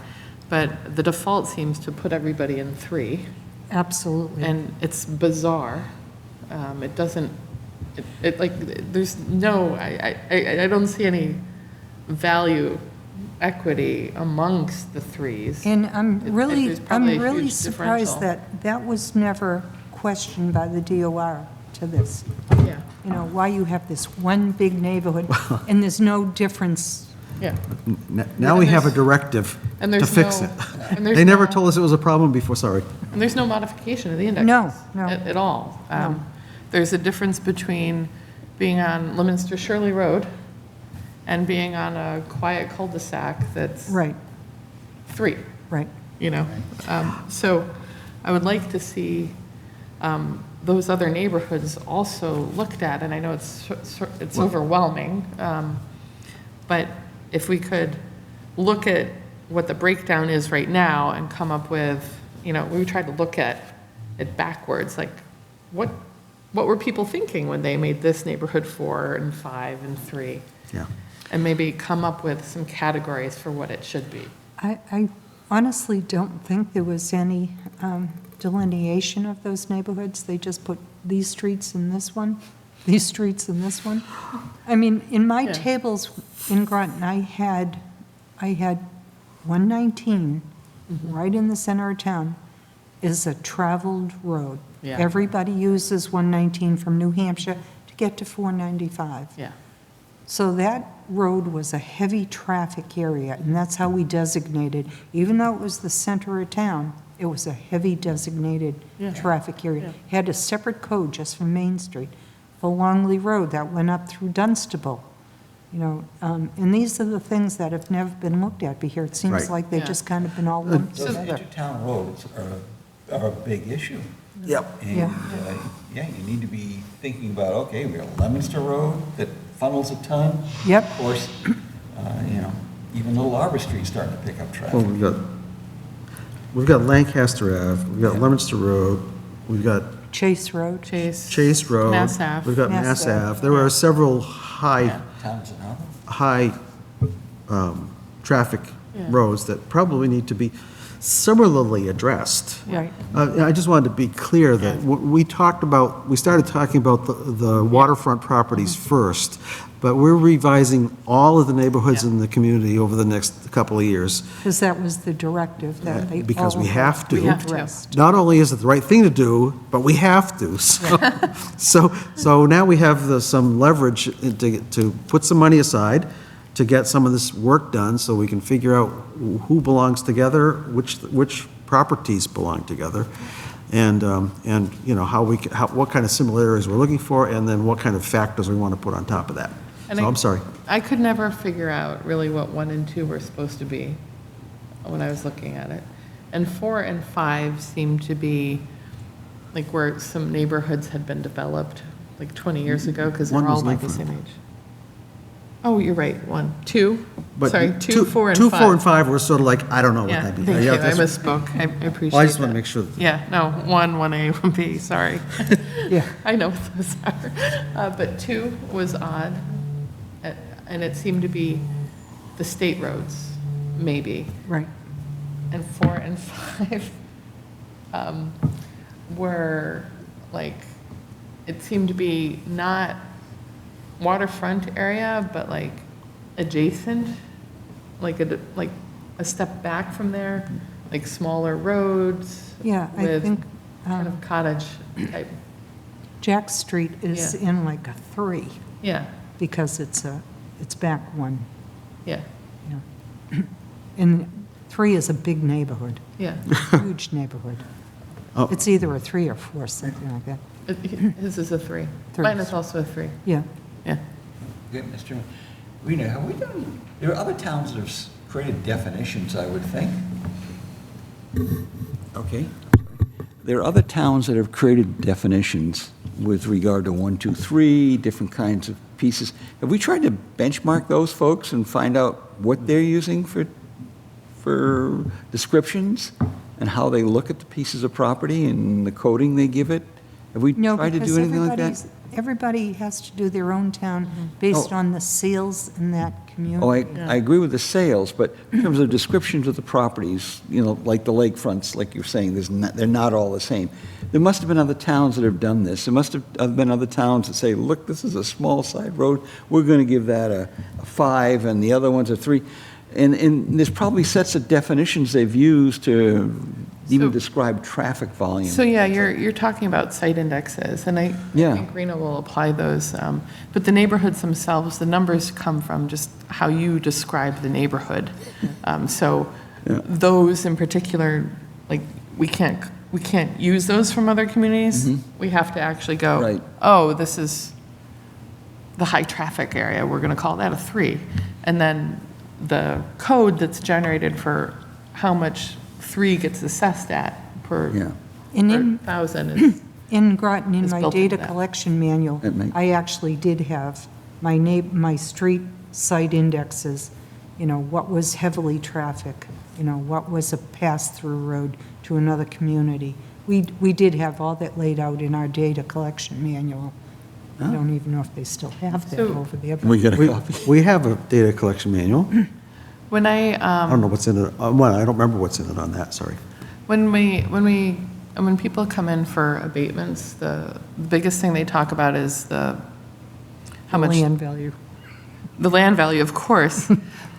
but the default seems to put everybody in 3. Absolutely. And it's bizarre. It doesn't, there's no, I don't see any value equity amongst the 3s. And There's probably a I'm really huge surprised differential. that was never questioned by the DOR to this. Yeah, Why you have this one big neighborhood and there's no difference. yeah. now we have a directive And to there's fix no- it. and there's They never no- told us it was a problem before, sorry. And there's no modification of the indexes. No. At all. No. There's a difference between being on Leominster Shirley Road and being on a quiet cul-de-sac that's Right, 3. right. So I would like to see those other neighborhoods also looked at, and I know it's overwhelming, but if we could look at what the breakdown is right now and come up with, we tried to look at it backwards, like what were people thinking when they made this neighborhood 4 and 5 and 3? Yeah. And maybe come up with some categories for what it should be. I honestly don't think there was any delineation of those neighborhoods. They just put these streets in this one, these streets in this one. I mean, in my Yeah. tables in Groton, I had 119, right in the center of town, is a traveled road. Yeah. Everybody uses 119 from New Hampshire to get to 495. Yeah. So that road was a heavy traffic area, and that's how we designated, even though it was the center of town, it was a heavy designated Yeah. traffic area. Yeah. Had a separate code just for Main Street, for Longley Road, that went up through Dunstable. And these are the things that have never been looked at here. It seems Right. like they've Yeah. just kind of been all lumped Those together. intertown roads are a big issue. Yep. And, Yeah. you need to be thinking about, okay, we have Leominster Road that funnels a ton. Yep. Of course, even Little Arbor Street's starting to pick up Well, traffic. we've got Lancaster Ave, we've got Yeah. Leominster Road, we've got Chase Road. Chase Road. Mass Ave. We've got Mass Mass Ave. Ave. There are several high traffic Yeah. roads that probably need to be similarly addressed. Right. I just wanted to be clear that we started talking about the waterfront properties first, but we're revising all of the neighborhoods in the community over the next couple of years. Because that was the directive that they all Because we have to. be We have to. addressed. Not only is it the right thing to do, but we have to. So now we have some leverage to put some money aside to get some of this work done, so we can figure out who belongs together, which properties belong together, and you know, what kind of similarities we're looking for, and then what kind of factors we want to put on top of that. And So I'm sorry. I could never figure out really what 1 and 2 were supposed to be when I was looking at it. And 4 and 5 seemed to be like where some neighborhoods had been developed like 20 years ago, because they're One was all like the Lakefront. same age. Oh, you're right, 1, 2, But sorry, 2, 4, and 5. 2, 4, and 5 were sort of like, I don't know what Yeah, that means. thank you, I that's- misspoke, I appreciate that. Well, I just want to make sure. Yeah, no, 1, 1A, 1B, sorry. Yeah. I know what those are. But 2 was odd, and it seemed to be the state roads, maybe. Right. And 4 and 5 were like, it seemed to be not waterfront area, but like adjacent, like a step back from there, like smaller roads. Yeah, I with think kind of cottage type, Jack Street is Yeah. in like a 3 yeah, because it's back one. yeah, Yeah. And 3 is a big neighborhood, yeah. huge neighborhood. Oh. It's either a 3 or 4, something like that. His is a 3. 3. Mine is also a 3, Yeah. yeah. Okay, Mr. Rena, have we done, there are other towns that have created definitions, I would think. Okay. There are other towns that have created definitions with regard to 1, 2, 3, different kinds of pieces. Have we tried to benchmark those folks and find out what they're using for descriptions and how they look at the pieces of property and the coding they give it? Have we No, tried to because do anything like that? everybody has to do their own town based Oh. on the sales in that Oh, I community. agree with the sales, but in terms of descriptions of the properties, you know, like the lakefronts, like you're saying, they're not all the same. There must have been other towns that have done this. There must have been other towns that say, look, this is a small side road, we're going to give that a 5, and the other one's a 3. And there's probably sets of definitions they've used to even So- describe traffic volume. So, yeah, you're talking about site indexes, and I Yeah. think Rena will apply those. But the neighborhoods themselves, the numbers come from just how you describe the neighborhood. So Yeah. those in particular, like, we can't use those from other communities. We have to actually go, Right. oh, this is the high-traffic area, we're going to call that a 3. And then the code that's generated for how much 3 gets assessed at per Yeah. And per in, 1,000 is, in Groton, in It's my built into data that. collection manual, That may- I actually did have my street site indexes, you know, what was heavily traffic, you know, what was a pass-through road to another community. We did have all that laid out in our data collection manual. I don't even know if they still have that So- over there. but- We get a We copy. we have a data collection manual. when I don't know what's in it, well, I don't remember what's in it on that, sorry. when people come in for abatements, the biggest thing they talk about is how much, Land value. the land value, of course,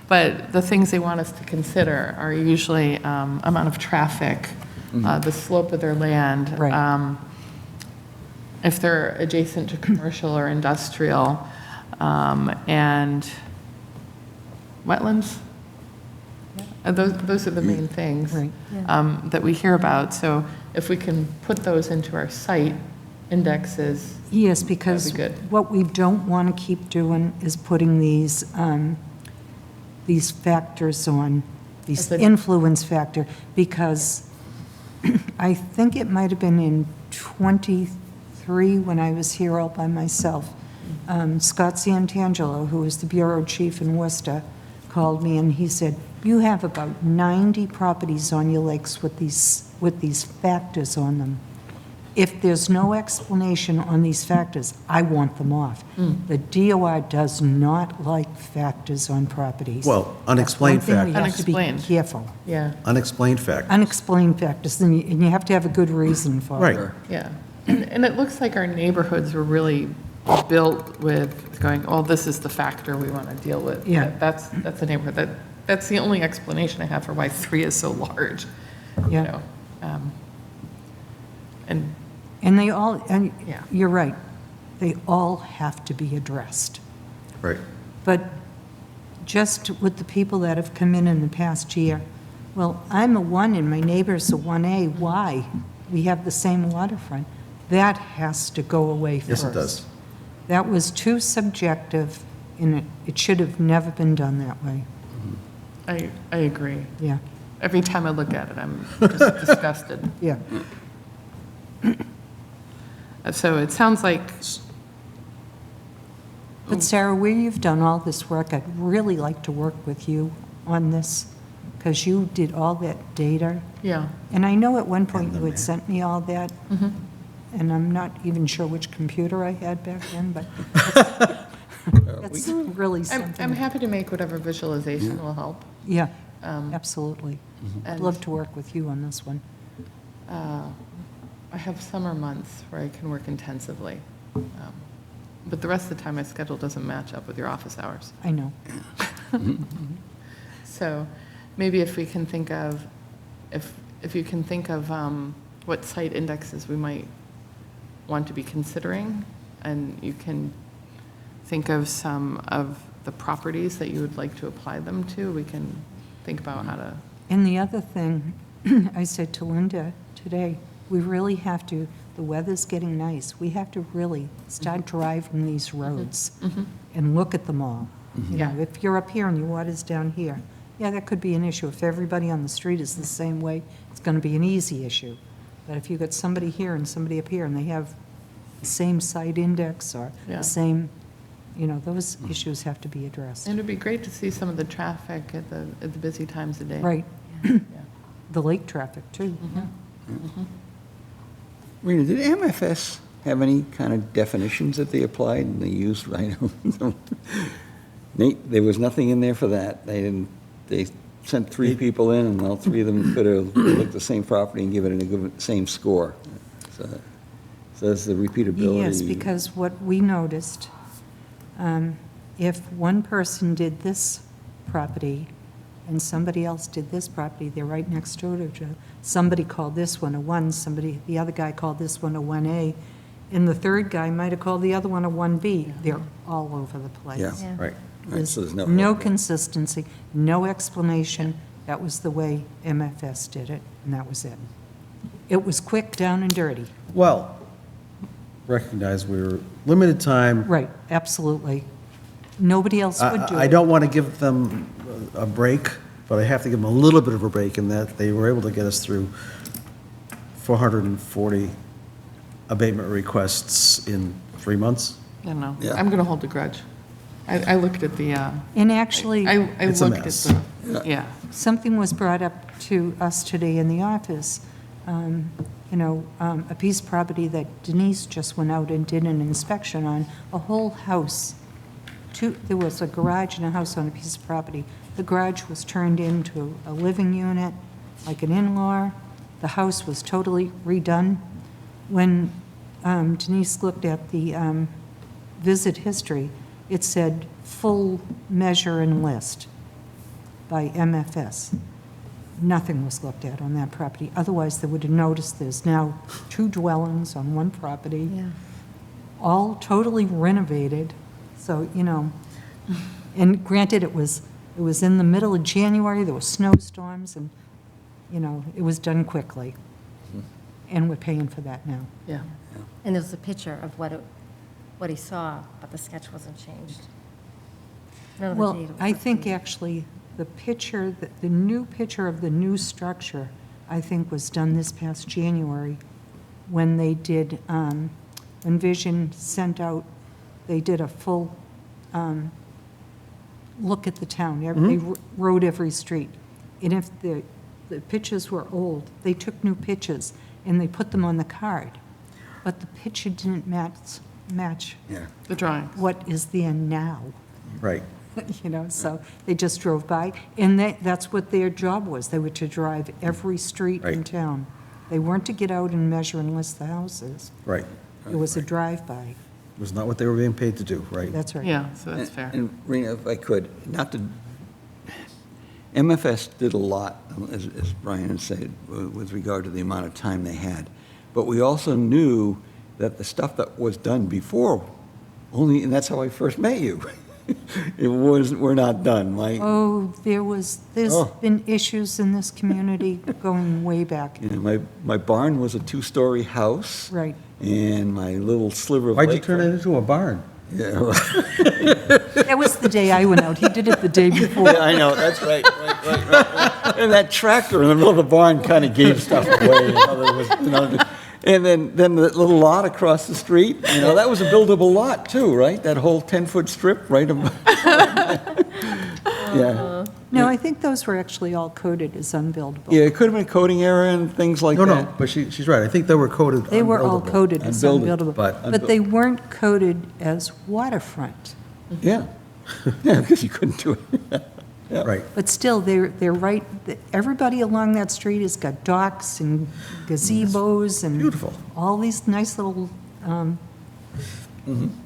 but the things they want us to consider are usually amount of traffic, the slope of their land. Right. If they're adjacent to commercial or industrial, and wetlands. Those are the main things Right. that we hear about. So if we can put those into our site indexes, Yes, because good. what we don't want to keep doing is putting these factors on, these As a- influence factor, because I think it might have been in '23 when I was here all by myself. Scott Santangelo, who was the bureau chief in Worcester, called me and he said, you have about 90 properties on your lakes with these factors on them. If there's no explanation on these factors, I want them off. The DOR does not like factors on properties. Well, unexplained That's one thing we factors. have to be Unexplained. careful. Yeah, Unexplained factors. Unexplained factors, and you have to have a good reason for it. Right. yeah. And it looks like our neighborhoods were really built with going, oh, this is the factor we want to deal with. Yeah. That's a neighborhood. That's the only explanation I have for why 3 is so large, you Yeah. know. And And they all, and Yeah. you're right, they all have to be addressed. Right. But just with the people that have come in the past year, well, I'm a 1 and my neighbor's a 1A, why? We have the same waterfront. That has to go away first. Yes, it does. That was too subjective, and it should have never been done that way. I agree. Yeah, Every time I look at it, I'm just disgusted. yeah. So it sounds like, But Sarah, where you've done all this work, I'd really like to work with you on this, because you did all that data. yeah, And I know at one point you had sent me all that, and I'm not even sure which computer I had back then, but that's really I'm something. happy to make whatever visualization will help. Yeah, Um, absolutely. I'd and- love to work with you on this one. I have summer months where I can work intensively. But the rest of the time, my schedule doesn't match up with your office hours. I know. So maybe if we can think of, if you can think of what site indexes we might want to be considering, and you can think of some of the properties that you would like to apply them to, we can think about how to, And the other thing, I said to Linda today, we really have to, the weather's getting nice, we have to really start driving these roads and look at them all. You know, Yeah. if you're up here and your water's down here, yeah, that could be an issue. If everybody on the street is the same way, it's going to be an easy issue. But if you've got somebody here and somebody up here, and they have the same site index or Yeah. the same, you know, those issues have to be addressed. and it'd be great to see some of the traffic at the busy times of day. Right, Yeah. the lake traffic, too. Rena, did MFS have any kind of definitions that they applied and they used? I know. Nate, there was nothing in there for that. They didn't, they sent 3 people in and all 3 of them could have looked at the same property and given it a good, same score. So that's the repeatability. Yes, because what we noticed, if one person did this property and somebody else did this property, they're right next door to each other. Somebody called this one a 1, the other guy called this one a 1A, and the third guy might have called the other one a 1B. They're all over the place. Yeah, Yeah. right. Right, so there's no. No consistency, no explanation. That was the way MFS did it, and that was it. It was quick, down and dirty. Well, recognize we're limited time. Right, absolutely. Nobody else would do it. I don't want to give them a break, but I have to give them a little bit of a break in that they were able to get us through 440 abatement requests in 3 months. I don't know. Yeah. I'm going to hold a grudge. I looked at the, And actually, I It's a looked at mess. the, yeah. something was brought up to us today in the office. A piece of property that Denise just went out and did an inspection on, a whole house. There was a garage and a house on a piece of property. The garage was turned into a living unit, like an in-law. The house was totally redone. When Denise looked at the visit history, it said full measure and list by MFS. Nothing was looked at on that property. Otherwise, they would have noticed there's now 2 dwellings on one property, Yeah. all totally renovated. So, and granted, it was in the middle of January, there were snowstorms, and, it was done quickly. And we're paying for that now. Yeah. And there's a picture of what he saw, but the sketch wasn't changed. None of the Well, data was I think changed. actually, the new picture of the new structure, I think, was done this past January, when they did, when Vision sent out, they did a full look at the town. They wrote every street. And if the pictures were old, they took new pictures, and they put them on the card. but the picture didn't match Yeah. The drawings. what is there now. Right. You know, so they just drove by, and that's what their job was. They were to drive every street in Right. town. They weren't to get out and measure and list the houses. Right. It was a drive-by. It was not what they were being paid to do, right? That's right. Yeah, so that's fair. And Rena, if I could, MFS did a lot, as Brian had said, with regard to the amount of time they had. But we also knew that the stuff that was done before, and that's how I first met you. We're not done. Oh, there's Oh. been issues in this community going way back. You know, my barn was a 2-story house. Right. And my little sliver of Why'd you lake. turn it into a barn? Yeah, That was the day I went out. He did it the day before. yeah, I know, that's right. Right. And that tractor in the middle of the barn kind of gave stuff away. And then the little lot across the street, that was a buildable lot too, right? That whole 10-foot strip, right? Yeah. No, I think those were actually all coded as unbuildable. Yeah, it could have been a coding error and things like No, that. no, but she's right. I think they were coded They were all unbuildable. coded as Unbuildable, unbuildable, but- they weren't coded as waterfront. Yeah. Yeah, because you couldn't do it. Right. But still, they're right, everybody along that street has got docks and gazebos and. beautiful. All these nice little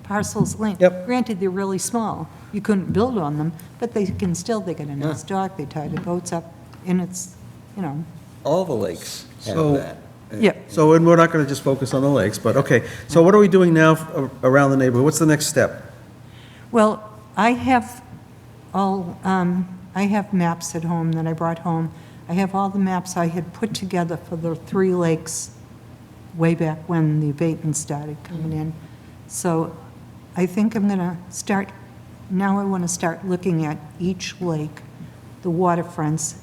parcels linked. Yep. Granted, they're really small. You couldn't build on them, but they got a nice dock, they tie the boats up, and it's, All the lakes have So- that. yeah. So, and we're not going to just focus on the lakes, but, okay. So what are we doing now around the neighborhood? What's the next step? Well, I have I have maps at home that I brought home. I have all the maps I had put together for the 3 lakes way back when the abatement started coming in. So I think I'm going to start, now I want to start looking at each lake, the waterfronts,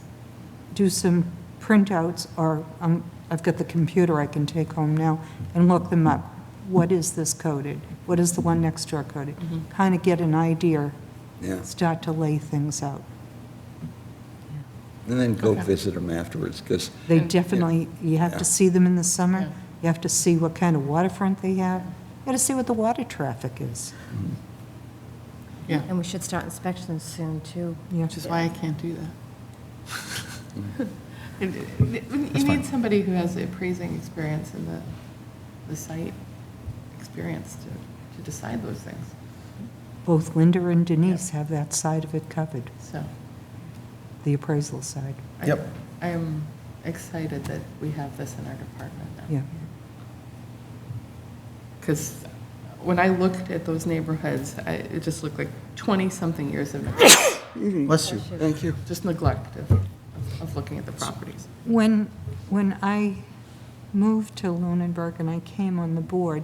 do some printouts, or I've got the computer I can take home now, and look them up. What is this coded? What is the one next door coded? Kind of get an idea, Yeah. start to lay things out. And then go Okay. visit them afterwards, because They definitely, you have Yeah. to see them in the summer. Yeah. You have to see what kind of waterfront they have. You got to see what the water traffic is. Yeah, And we should start inspections soon, too. Yeah. which is why I can't do that. You need somebody who has the appraising experience and the site experience to decide those things, Both Linda and Denise have that side of it covered, so. the appraisal side. Yep. I am excited that we have this in our department now. Yeah. Because when I looked at those neighborhoods, it just looked like 20-something years of Bless you. thank you. just neglect of looking at the properties. When I moved to Lunenburg and I came on the board,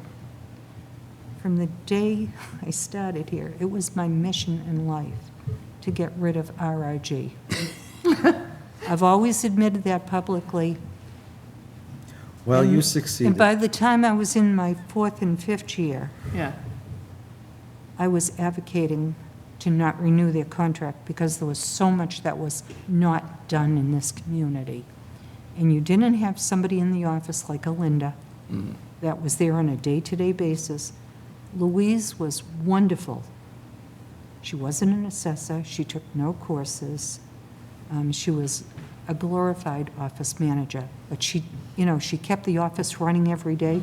from the day I started here, it was my mission in life to get rid of RRG. I've always admitted that publicly. Well, you And succeeded. by the time I was in my 4th and 5th year, Yeah, I was advocating to not renew their contract because there was so much that was not done in this community. And you didn't have somebody in the office like a Linda that was there on a day-to-day basis. Louise was wonderful. She wasn't an assessor. She took no courses. She was a glorified office manager, but she kept the office running every day.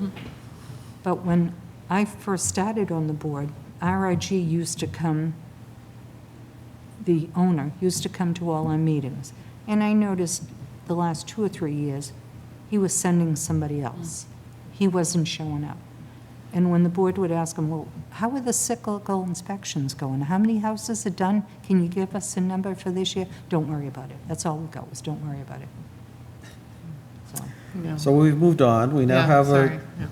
But when I first started on the board, RIG used to come, the owner used to come to all our meetings. And I noticed the last 2 or 3 years, he was sending somebody else. He wasn't showing up. And when the board would ask him, well, how are the cyclical inspections going? How many houses are done? Can you give us a number for this year? Don't worry about it. That's all we got, was don't worry about it. So, yeah. So we've moved on. We now Yeah, have sorry, yeah.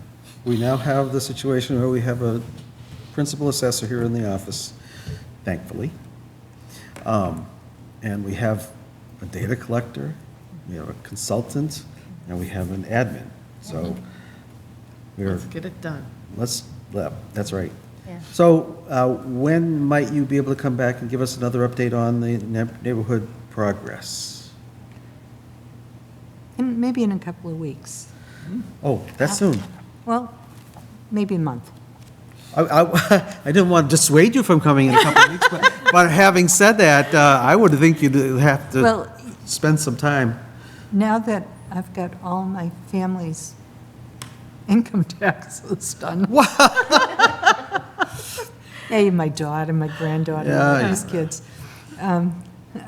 we now have the situation where we have a principal assessor here in the office, thankfully. And we have a data collector, we have a consultant, and we have an admin. So we're, Let's get it done. that's right. Yeah. So when might you be able to come back and give us another update on the neighborhood progress? and maybe in a couple of weeks. Oh, that's soon. Well, maybe a month. I didn't want to dissuade you from coming in a couple of weeks, but having said that, I would think you'd have to Well- spend some time. Now that I've got all my family's income taxes done. Hey, my daughter, my granddaughter, Yeah. these kids.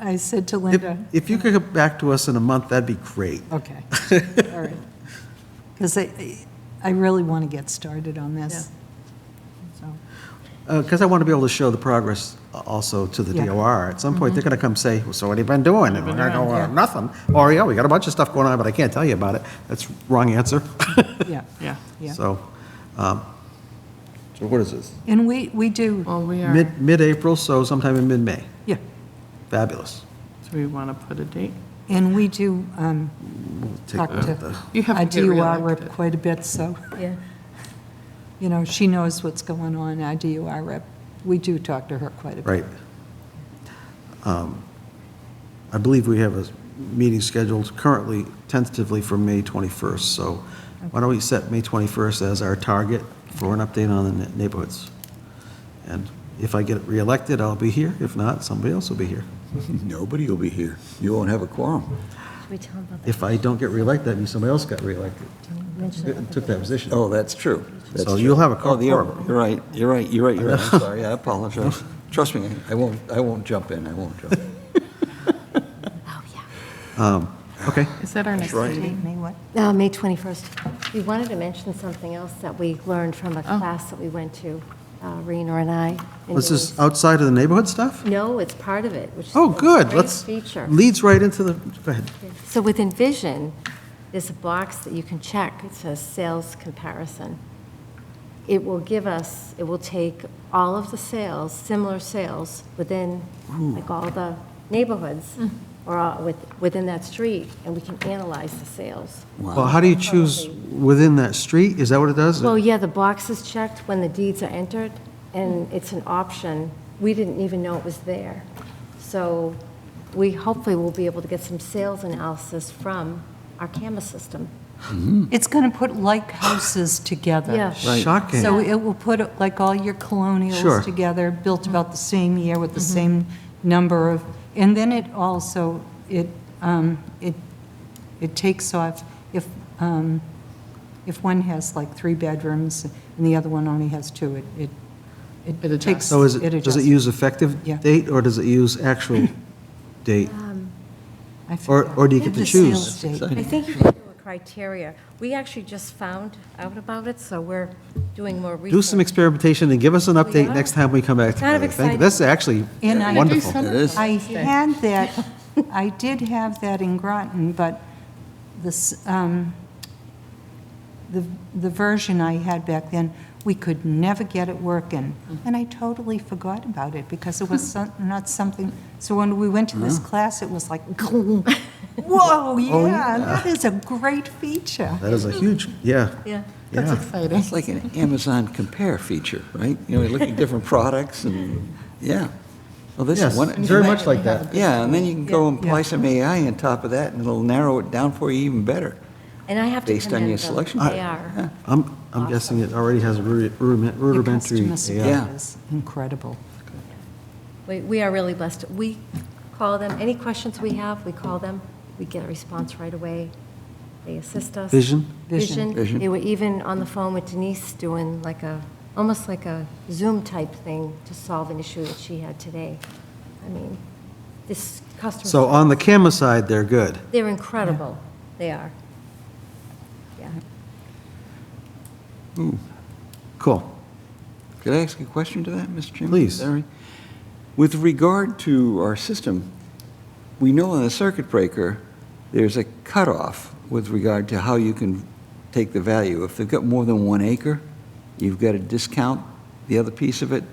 I said to Linda, If you could get back to us in a month, that'd be great. okay, all right. Because I really want to get started on this. So, Because I want to be able to show the progress also to the Yeah. DOR. At some point, they're going to come say, well, so what have you been doing? And we're going to go, Yeah. nothing. Or, yeah, we got a bunch of stuff going on, but I can't tell you about it. That's wrong answer. yeah, Yeah. yeah. So what is this? And we do, Well, we are, Mid-April, so sometime in mid-May. yeah, Fabulous. do we want to put a date? and we do Take talk the- to You have our to get DOR reelected. rep quite a bit, so, Yeah. you know, she knows what's going on, our DOR rep. We do talk to her quite a bit. Right. I believe we have a meeting scheduled currently tentatively for May 21st, so why don't we set May 21st as our target for an update on the neighborhoods? And if I get reelected, I'll be here. If not, somebody else will be here. Nobody will be here. You won't have a quorum. Should we tell them about If I don't get reelected, that means somebody else got reelected, that? took that position. Oh, that's true. That's So true. you'll have a Oh, quorum. You're right, you're right, you're right, you're right. I'm sorry, I apologize. Trust me, I won't jump in, I won't jump in. Oh, yeah. Okay. Is that our next right. meeting? May what? May 21st. We wanted to mention something else that we learned from a class that we went to, Rena and I. in This is doing- outside of the neighborhood stuff? No, it's part of it, which is Oh, a good. great Let's, feature. leads right into the, go ahead. So with Envision, there's a box that you can check. It says sales comparison. It will give us, it will take all of the sales, similar sales, within, like, all the neighborhoods, or within that street, and we can analyze the sales. Well, how do you choose within that street? Is that what it does? Well, yeah, the box is checked when the deeds are entered, and it's an option. We didn't even know it was there. So we hopefully will be able to get some sales analysis from our camera system. It's going to put like houses together. Yeah. Shocking. So it will put like all your Sure. colonials together, built about the same year with the same number of, and then it also, it takes off, if one has like 3 bedrooms and the other one only has 2, it adjusts. takes, So is it it, does adjusts. it use effective Yeah. date, or does it use actual date? I forgot. Or do you get The to choose? sales date. I think you can do a criteria. We actually just found out about it, so we're doing more research. Do some experimentation and give us an update are. next time we come back Kind of together. Thank you. exciting. This is actually And I- wonderful. Some- It is. I had that, I did have that in Groton, but this, the version I had back then, we could never get it working. And I totally forgot about it because it was not something, so when we went to this class, it was like, whoa, yeah, that is a great feature. That is a huge, yeah. Yeah. That's Yeah. exciting. It's like an Amazon compare feature, right? You know, you look at different products and, yeah. Well, this Yes, is one. very much like that. Yeah, and then you can go and apply Yeah. some AI on top of that, and it'll narrow it down for you even better. And I have to Based on commend your them. selection. They are. I'm guessing it already has a Your rudimentary customer AI. Yeah. support is incredible. We are really blessed. We call them, any questions we have, we call them. We get a response right away. They assist us. Vision? Vision. Vision. They were even on the phone with Denise doing like almost like a Zoom-type thing to solve an issue that she had today. I mean, this customer. So on the camera side, they're good. They're incredible. They are. Yeah. Cool. Could I ask a question to that, Mr. Chairman? Please. Sorry. With regard to our system, we know in the circuit breaker, there's a cutoff with regard to how you can take the value. If they've got more than 1 acre, you've got to discount the other piece of it.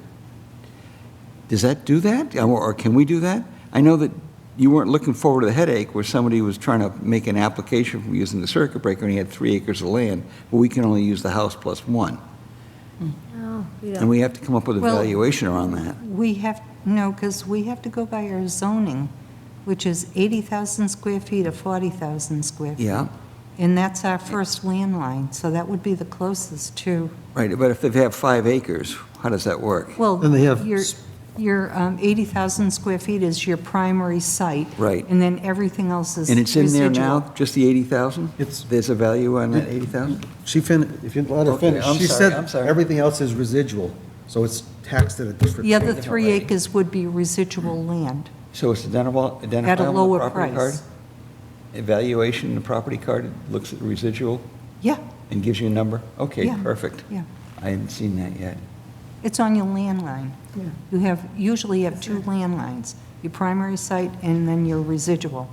Does that do that? Or can we do that? I know that you weren't looking forward to the headache where somebody was trying to make an application for using the circuit breaker and he had 3 acres of land, but we can only use the house plus 1. No, we And don't. we have to come up with a Well- valuation around that. We have, no, because we have to go by our zoning, which is 80,000 square feet or 40,000 square feet. Yeah, and that's our first landline, so that would be the closest to, Right, but if they have 5 acres, how does that work? well, And they have your 80,000 square feet is your primary site. Right. And then everything else is And it's in there residual. now, just the 80,000? It's- There's a value on that 80,000? if you let her Okay, finish, I'm she sorry, said I'm sorry. everything else is residual, so it's taxed at a different. The other Different 3 rate. acres would be residual land. So it's identifiable on At a the lower property card? price. Evaluation, the property card, it looks at the residual Yeah, and gives you a number? Okay, Yeah. perfect. yeah. I hadn't seen that yet. It's on your landline. You usually have 2 landlines, your primary site and then your residual.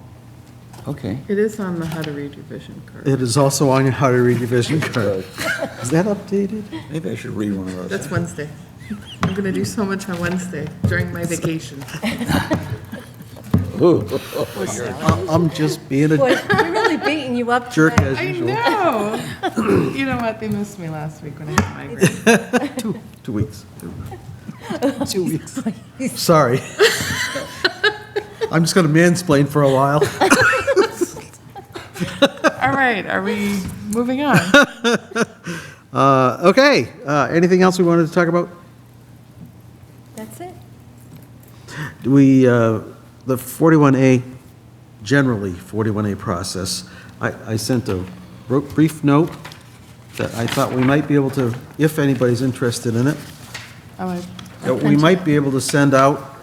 Okay. It is on the how to read your vision card. It is also on your how to read your vision card. Is that updated? Maybe I should read one of those. That's Wednesday. I'm going to do so much on Wednesday during my vacation. I'm just being a Boy, we're really beating you up jerk today. as I usual. know. You know what? They missed me last week when I had migraine. 2 weeks. 2 weeks. Sorry. I'm just going to mansplain for a while. All right, are we moving on? Okay, anything else we wanted to talk about? That's it. The 41A, generally 41A process, I sent a brief note that I thought we might be able to, if anybody's interested in it, Oh, I that we might be able to send out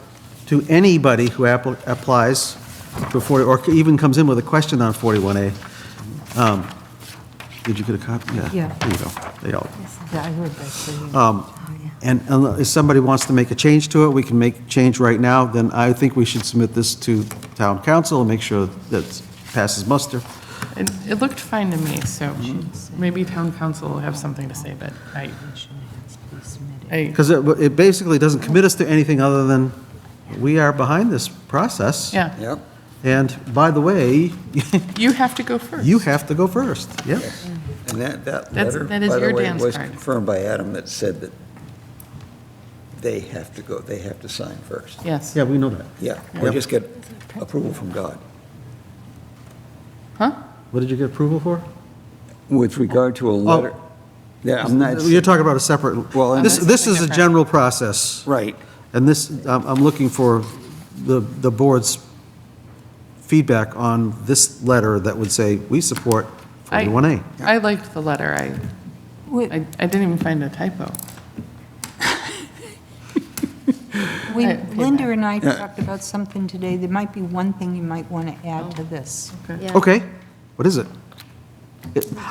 to anybody who applies before, or even comes in with a question on 41A. Did you get a copy? Yeah. There you go. They all. Yeah, I heard that. And if somebody wants to make a change to it, we can make change right now, then I think we should submit this to town council and make sure that it passes muster. It looked fine to me, so maybe town council will have something to say, but I, Because it basically doesn't commit us to anything other than we are behind this process. yeah, Yep. And by the way, you have to go first. you have to go first. Yep. And that That's- letter, that is by the your way, dance was card. confirmed by Adam that said that they have to go, they have to sign first. Yes. Yeah, we know that. Yeah, Yep. or just get approval from God. Huh? What did you get approval for? With regard to a letter, yeah, I'm not, You're talking about a separate, Well, and- this is a Different. general process. right, And this, I'm looking for the board's feedback on this letter that would say, we support 41A. I liked the letter. Wait, I didn't even find a typo. I paid Linda that. and I talked about something today. There might be one thing you might want to add to this. Yeah. Okay, what is it?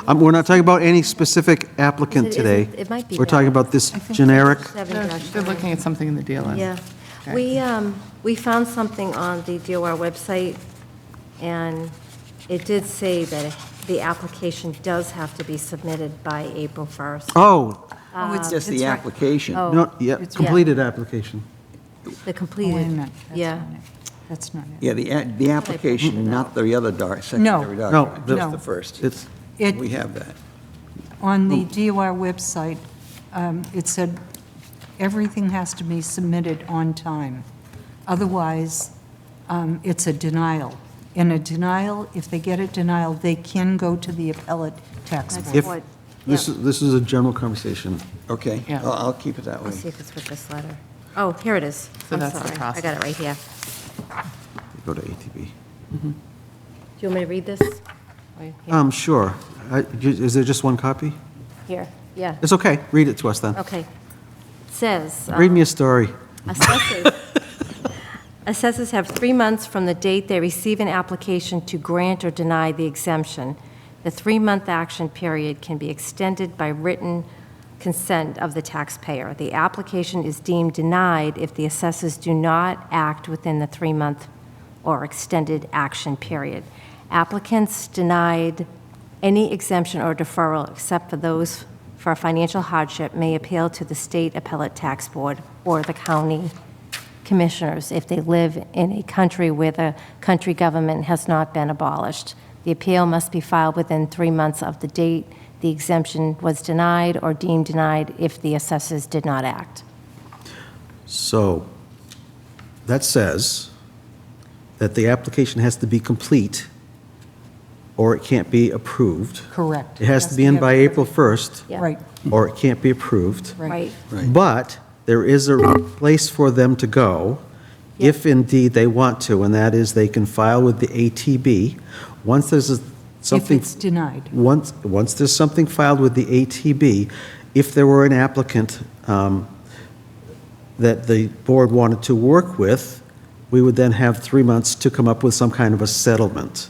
We're not talking about any specific Is applicant it- today. it might be We're talking that. about this I think generic, No, they're looking at something in the DLS. Yeah. Okay. We found something on the DOR website, and it did say that the application does have to be submitted by April 1st. oh, it's just the It's right. application. Oh, no, yeah, It's- completed application. the Oh, wait a completed, minute. That's yeah. not it. That's not it. Yeah, the application, not the other secondary No. document, No, just no. the first. It's, It- We have that. On the DOR website, it said everything has to be submitted on time. Otherwise, it's a denial. In a denial, if they get a denial, they can go to the appellate tax That's board. If- what, this yeah. is a general conversation. Okay, Yeah. I'll keep it that way. Let's see if it's with this letter. Oh, here it is. So I'm that's the sorry. I process. got it right here. Go to ATB. Do you want me to read this? Or here? Sure. Is there just one copy? Here, yeah, It's okay, read it to us then. okay. It says. Read me a story. Assessors have 3 months from the date they receive an application to grant or deny the exemption. The 3-month action period can be extended by written consent of the taxpayer. The application is deemed denied if the assessors do not act within the 3-month or extended action period. Applicants denied any exemption or deferral except for those for financial hardship may appeal to the state appellate tax board or the county commissioners if they live in a country where the country government has not been abolished. The appeal must be filed within 3 months of the date the exemption was denied or deemed denied if the assessors did not act. So, that says that the application has to be complete, or it can't be approved. Correct. It has to be in by April 1st, Yeah. Right, or it can't be approved. Right. Right. But there is a place for them to go if indeed they want to, and that is they can file with the ATB. Once there's if something, it's denied. once there's something filed with the ATB, if there were an applicant that the board wanted to work with, we would then have 3 months to come up with some kind of a settlement,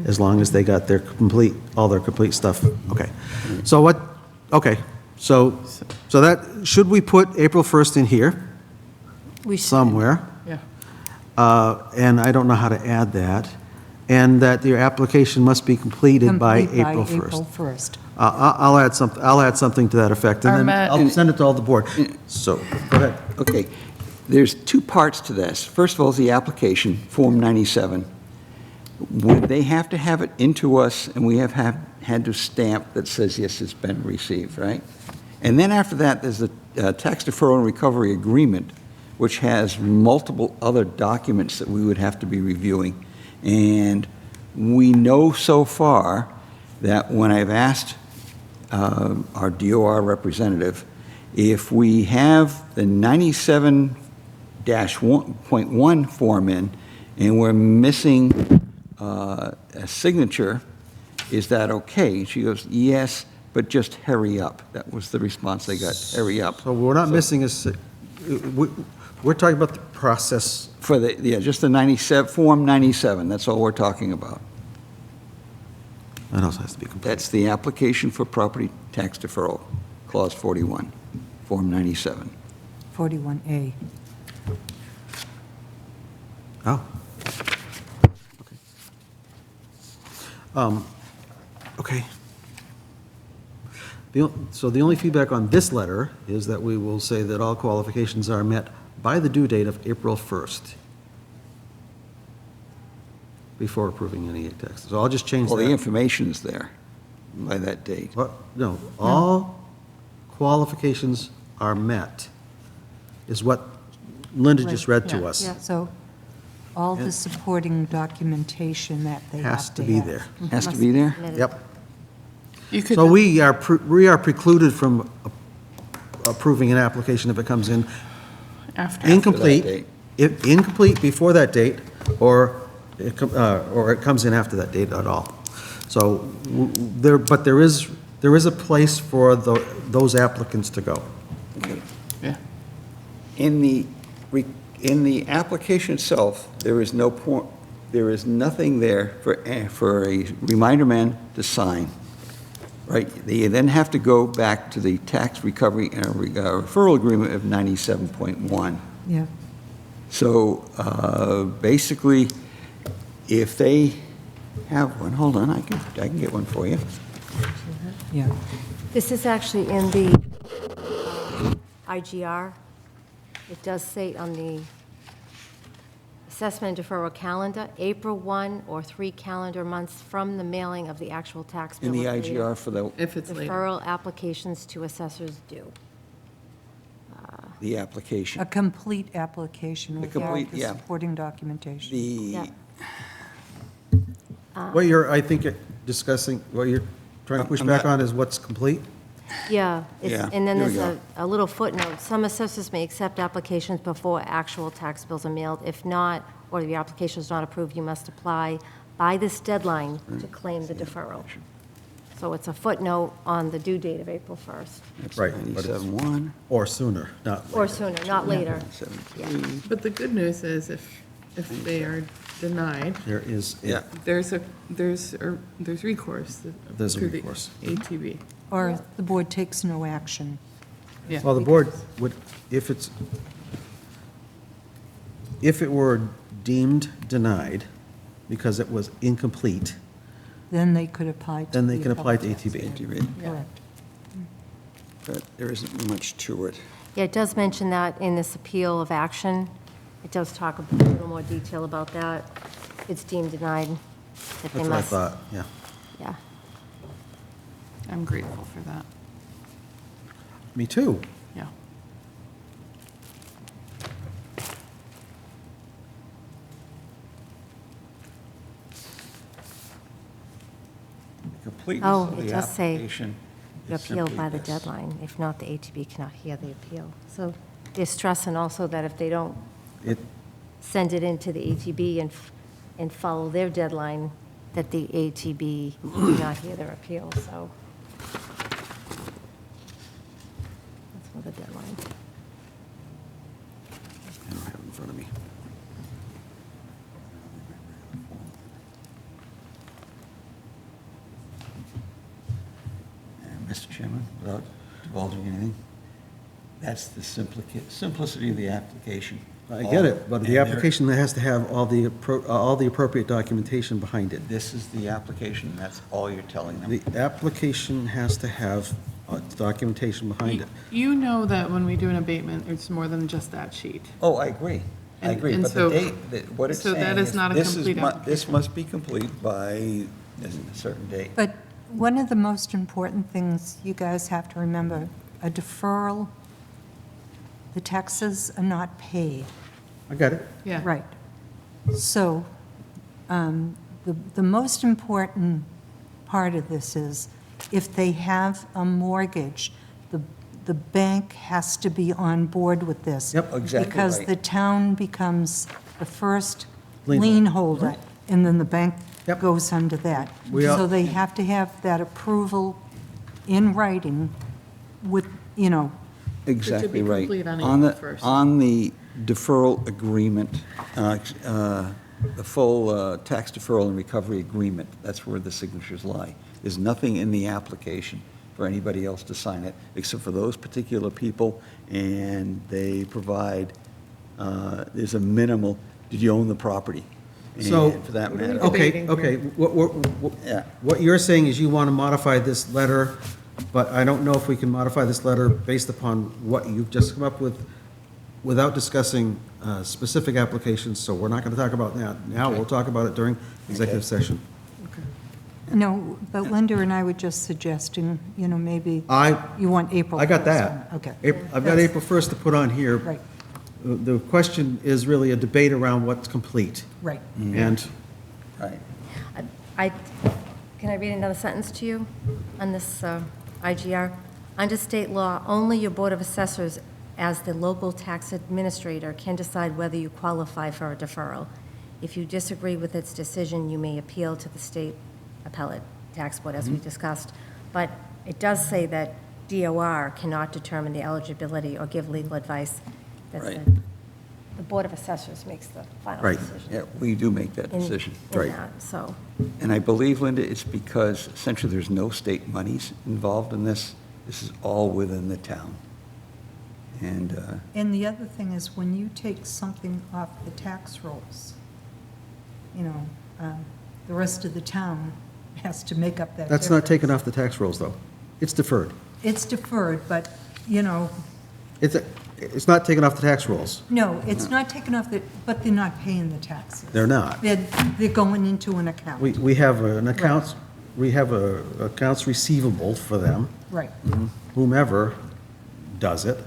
as long as they got their all their complete stuff. Okay. So what, okay, so that, should we put April 1st in here We should. somewhere? Yeah. And I don't know how to add that. And that your application must be completed by Complete April by 1st. April 1st. I'll add something to that effect, and then Matt- I'll send it to all the board. So, go ahead. Okay, there's two parts to this. First of all is the application, Form 97. They have to have it into us, and we have had to stamp that says, yes, it's been received, right? And then after that, there's the tax deferral and recovery agreement, which has multiple other documents that we would have to be reviewing. And we know so far that when I've asked our DOR representative, if we have the 97-1.1 form in, and we're missing a signature, is that okay? She goes, yes, but just hurry up. That was the response they got, hurry up. So we're not missing we're talking about the process. For the, yeah, just the 97, Form 97, that's all we're talking about. That also has to be completed. That's the application for property tax deferral, Clause 41, Form 97. 41A. Oh. Okay. So the only feedback on this letter is that we will say that all qualifications are met by the due date of April 1st, before approving any taxes. So I'll just change Well, the that. information is there by that date. What? No, all qualifications are met, is what Linda just read to Yeah. us. Yeah. So all the supporting documentation that they have Has to be have. there. Has to be there? Yep. You could, So we are precluded from approving an application if it comes in after, incomplete, date. if incomplete before that date, or it comes in after that date at all. So but there is a place for those applicants to go. yeah. In the application itself, there is nothing there for a reminder man to sign, right? They then have to go back to the tax recovery and referral agreement of 97.1. Yeah, So basically, if they have one, hold on, I can get one for you. yeah. This is actually in the IGR. It does say on the assessment and deferral calendar, April 1 or 3 calendar months from the mailing of the actual tax bill. In the of later. IGR for If it's later. Deferral applications to assessors due. the application. A complete application with all complete, the yeah. supporting documentation. The, Yeah. What you're, I think, discussing, what you're trying to push I'm back not- on is what's complete? Yeah, Yeah, and then here we there's go. a little footnote. Some assessors may accept applications before actual tax bills are mailed. If not, or the application is not approved, you must apply by this deadline to claim the deferral. So it's a footnote on the due date of April 1st, that's Right, but it's- 97.1, Or sooner, not later. or sooner, not later. 97.3. But the good news is if they are denied, There is, Yeah. there's recourse. There's a through the recourse. ATB. Or the board takes no action. Yeah. well, the board would, if it were deemed denied because it was incomplete, Then they could apply to then they the can apply to appellate tax ATB. bill. ATB. Correct. But there isn't much to it. Yeah, it does mention that in this appeal of action. It does talk a little more detail about that. It's deemed denied, that they That's what I must. thought, yeah. Yeah. I'm grateful for that. Me too. Yeah. completeness Oh, of it the does say application You is appeal simply by the this. deadline. If not, the ATB cannot hear the appeal. So they're stressing also that if they don't It, send it into the ATB and follow their deadline, that the ATB cannot hear their appeal, so. That's for the deadline. I don't have it in front of me. Mr. Chairman, without divulging anything, that's the simplicity of the application. I get it, but And the there- application has to have all the appropriate documentation behind it. This is the application, and that's all you're telling them. The application has to have documentation behind it. You know that when we do an abatement, it's more than just that sheet. Oh, I agree. I And- agree, and but the so- date, what it's so that saying is is, not a this is, complete this application. must be complete by a certain date. But one of the most important things you guys have to remember, a deferral, the taxes are not paid. I got it. Yeah. Right. So the most important part of this is if they have a mortgage, the bank has to be on board with this. Yep. Exactly Because right. the town becomes the first Lien lien holder. holder, and then the bank Yep. goes under that. We are- So they have to have that approval in writing with, Exactly right. complete on On the, April 1st. on the deferral agreement, the full tax deferral and recovery agreement, that's where the signatures lie. There's nothing in the application for anybody else to sign it, except for those particular people, and they provide, there's a minimal, did you own the property? So- And for that What are we matter. debating Okay, here? Yeah. what you're saying is you want to modify this letter, but I don't know if we can modify this letter based upon what you've just come up with without discussing specific applications, so we're not going to talk about that now. Okay. We'll talk about it during executive session. no, but Linda and I were just suggesting, maybe I you want April 1st. I got that. Okay. I've got April 1st to put on here. Right, The question is really a debate around what's complete. right. And Right. Can I read another sentence to you on this IGR? Under state law, only your Board of Assessors, as the local tax administrator, can decide whether you qualify for a deferral. If you disagree with its decision, you may appeal to the state appellate tax board, as we discussed. But it does say that DOR cannot determine the eligibility or give legal advice. That Right. the Board of Assessors makes the final Right. decision. Yeah, we do make that in- decision. in Right. that, so. And I believe, Linda, it's because essentially there's no state monies involved in this. This is all within the town. And, And the other thing is, when you take something off the tax rolls, the rest of the town has to make up that that's not difference. taken off the tax rolls, though. It's deferred. It's deferred, but, It's not taken off the tax rolls. no, it's not taken off the, but they're not paying the taxes. They're not. They're going into an account. We have an accounts, we have a accounts receivable for them, Right. whomever does it,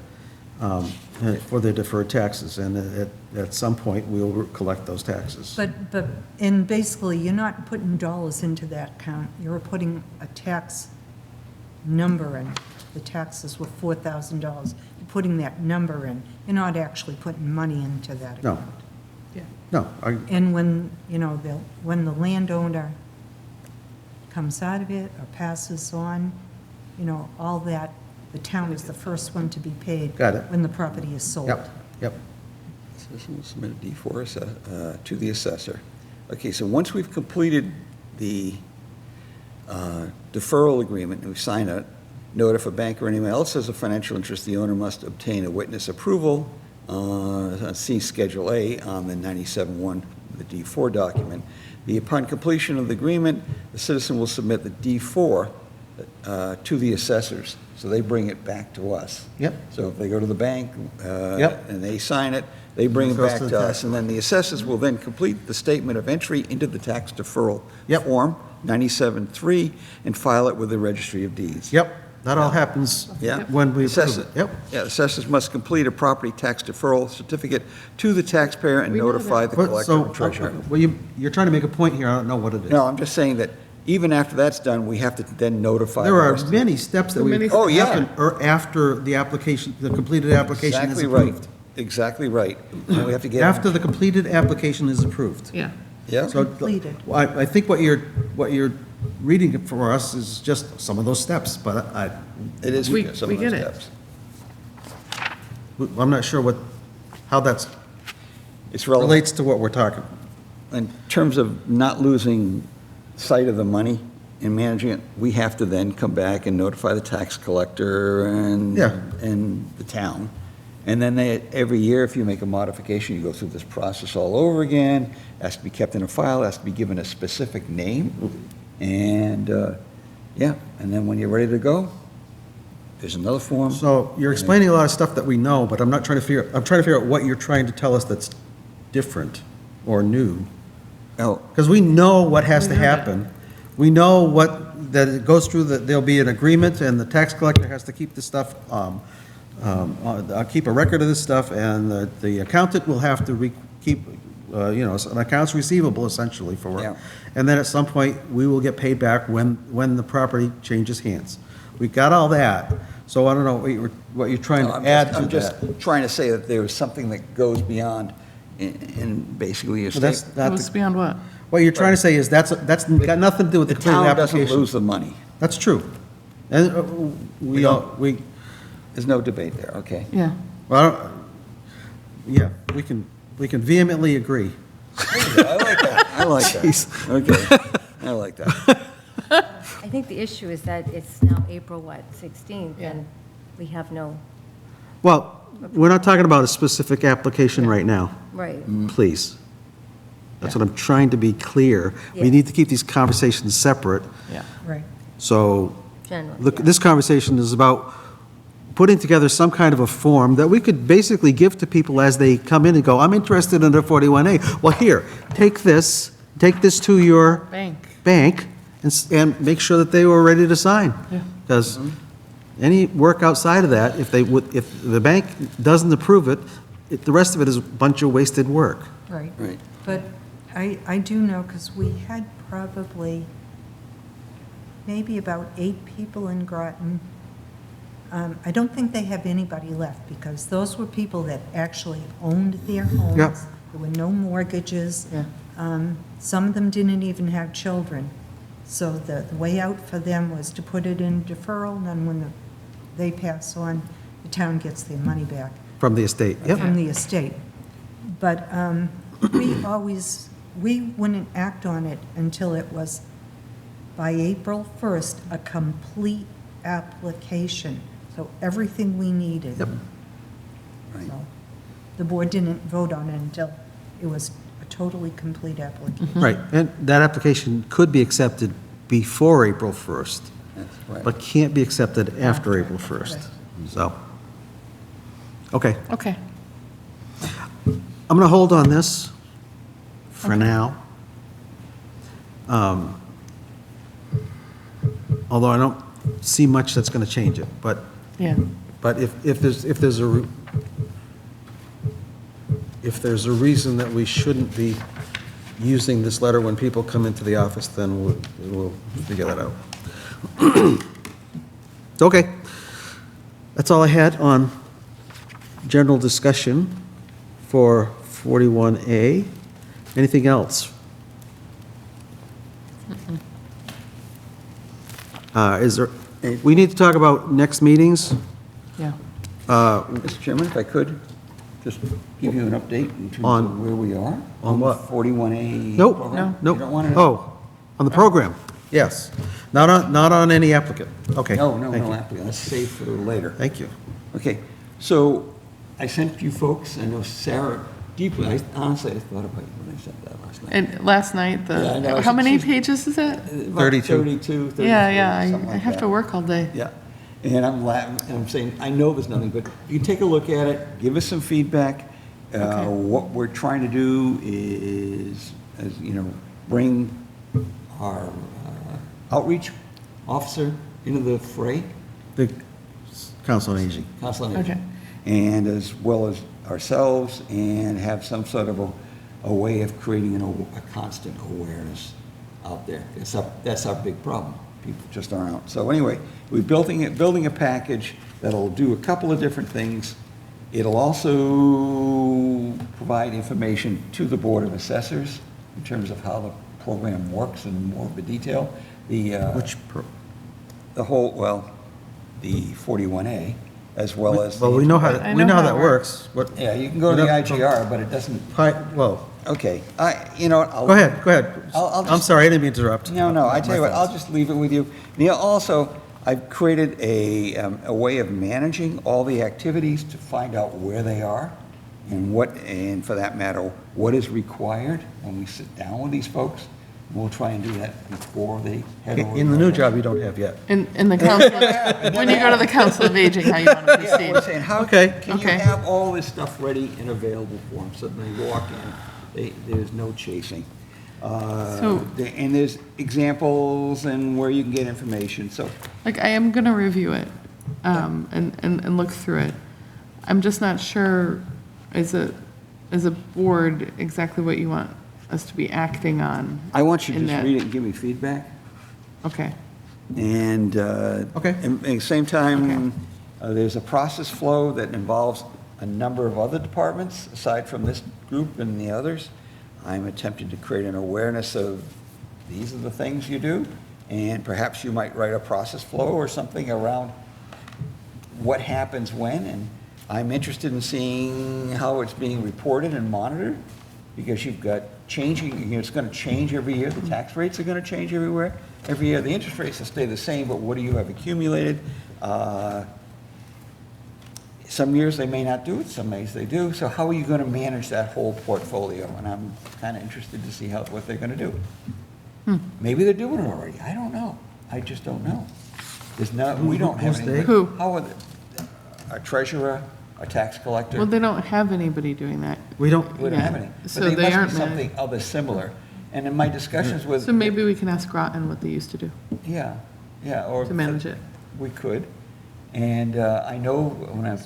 for their deferred taxes, and at some point, we'll collect those taxes. And basically, you're not putting dollars into that account, you're putting a tax number in. The taxes were $4,000. You're putting that number in. You're not actually putting money into that No. account. Yeah. No, And when, when the landowner comes out of it or passes on, all that, the town is the first one to be paid. Got it. When the property is sold. yep. Citizen will submit a D4 to the assessor. Okay, so once we've completed the deferral agreement, and we sign it, note if a bank or anyone else has a financial interest, the owner must obtain a witness approval, see Schedule A on the 97-1, the D4 document. Upon completion of the agreement, the citizen will submit the D4 to the assessors, so they bring it back to us. Yep. So if they go to the bank Yep. and they sign it, they bring it Goes back to the to tax us, and then the assessors will then complete the statement of entry into the tax deferral Yep. form, 97-3, and file it with the Registry of Deeds. Yep, that all happens Yeah. when we approve Assessor- it. Yep. Yeah, assessors must complete a property tax deferral certificate to the taxpayer and We know notify that. the collector and treasurer. Well, you're trying to make a point here, I don't know what it is. No, I'm just saying that even after that's done, we have to then notify. There the are rest of- many steps that we Many- Oh, yeah. happen or after the application, the completed application is Exactly right, approved. exactly right. And we have to get. After the completed application is approved. Yeah. Yeah, So Completed. I think what you're reading for us is just some of those steps, but it is We- some we of those get it. steps. I'm not sure how that It's relevant. relates to what we're talking. In terms of not losing sight of the money and managing it, we have to then come back and notify the tax collector and, Yeah. and the town. And then every year, if you make a modification, you go through this process all over again, has to be kept in a file, has to be given a specific name, and, yeah, and then when you're ready to go, there's another form. So you're explaining a lot of stuff that we know, but I'm trying to figure out what you're trying to tell us that's different or new. Oh, Because we know what has to We know that. happen. We know that it goes through, that there'll be an agreement, and the tax collector has to keep this stuff, keep a record of this stuff, and the accountant will have to keep, an accounts receivable essentially for Yeah. it. And then at some point, we will get paid back when the property changes hands. We got all that, so I don't know what you're trying no, to add to I'm just that. trying to say that there's something that goes beyond, in basically your But that's state. not Goes the- beyond what? What you're trying to say is that's got nothing to do with the The completed town doesn't application. lose the money. That's true. And we There's no debate there, okay? Yeah. well, yeah, we can vehemently agree. I like that. I like that. Okay, I like that. I think the issue is that it's now April, 16th, Yeah. and we have no, Well, we're not talking about a specific application right now, right. please. That's what I'm trying to be clear. We Yeah. need to keep these conversations separate. Yeah. Right. So, Generally, look, yeah. this conversation is about putting together some kind of a form that we could basically give to people as they come in and go, I'm interested in a 41A. Well, here, take this to your bank and make sure that they were ready to sign. Yeah. Because any work outside of that, if the bank doesn't approve it, the rest of it is a bunch of wasted work. Right. Right. But I do know, because we had probably maybe about 8 people in Groton. I don't think they have anybody left, because those were people that actually owned their homes. Yep. There were no mortgages. Yeah. Some of them didn't even have children. So the way out for them was to put it in deferral, and then when they pass on, the town gets their money back From the estate, yep. from the estate. But we wouldn't act on it until it was, by April 1st, a complete application. So everything we needed. Yep. Right. So the board didn't vote on it until it was a totally complete application. Right, and that application could be accepted before April 1st, That's right. but can't be accepted after April 1st, so. Okay, Okay. I'm going to hold on this for now. Although I don't see much that's going to change it, but Yeah. if there's a reason that we shouldn't be using this letter when people come into the office, then we'll figure that out. Okay. That's all I had on general discussion for 41A. Anything else? We need to talk about next meetings. Yeah. Mr. Chairman, if I could, just give you an update in terms On- of where we are. on what? the 41A Nope, program? nope. You don't want to know? Oh, on the program, yes. Not on any applicant. Okay. No, no, thank no, you. applicant. Let's save for later. Thank you. Okay, so I sent you folks, I know Sarah deeply, honestly, I thought about you when I sent that last night. And last night, Yeah, I know. how many She's- pages is it? About 32. 32, 33, Yeah, yeah, something I like have that. to work all day. Yeah, and I'm saying, I know there's nothing, but you take a look at it, give us some feedback. Okay. What we're trying to do is, bring our outreach officer into the fray, The Council on Aging. Council on Aging. Okay. And as well as ourselves, and have some sort of a way of creating a constant awareness out there. That's our big problem. People just aren't out. So anyway, we're building a package that'll do a couple of different things. It'll also provide information to the Board of Assessors in terms of how the program works in more of the detail. The whole, the 41A, as well as. Well, we know how, I we know know how how that it works. What, Yeah, you can go to the IGR, but it doesn't, well, okay, you know what? I'll- go ahead. I'll I'm just- sorry, I didn't mean to interrupt. No, I tell you My what, I'll fault. just leave it with you. Neil, also, I've created a way of managing all the activities to find out where they are and for that matter, what is required when we sit down with these folks. We'll try and do that before they head over. In the new job you don't have yet. In the council, when you go to the Council of Aging, how you want to Yeah, proceed. we're saying, how Okay. can you Okay. have all this stuff ready and available for them, so when they walk in, there's no chasing. And there's examples and where you can get information, so. Like, I am going to review it and look through it. I'm just not sure, as a board, exactly what you want us to be acting on. I want you to in just that. read it and give me feedback. Okay. And, Okay. and at the same time, there's a process flow that involves a number of other departments aside from this group and the others. I'm attempting to create an awareness of these are the things you do, and perhaps you might write a process flow or something around what happens when, and I'm interested in seeing how it's being reported and monitored, because you've got changing, you know, it's going to change every year, the tax rates are going to change everywhere, every year, the interest rates will stay the same, but what do you have accumulated? Some years they may not do it, some years they do, so how are you going to manage that whole portfolio? And I'm kind of interested to see what they're going to do. Maybe they're doing it already, I don't know, I just don't know. There's no, we don't have Who's any. they? Who? How are they? A treasurer, a tax collector? Well, they don't have anybody doing that. We don't, We don't have any. So But they they aren't must be something other similar. And in my discussions with. So maybe we can ask Groton what they used to do Yeah, or. to manage it. We could. And I know when I,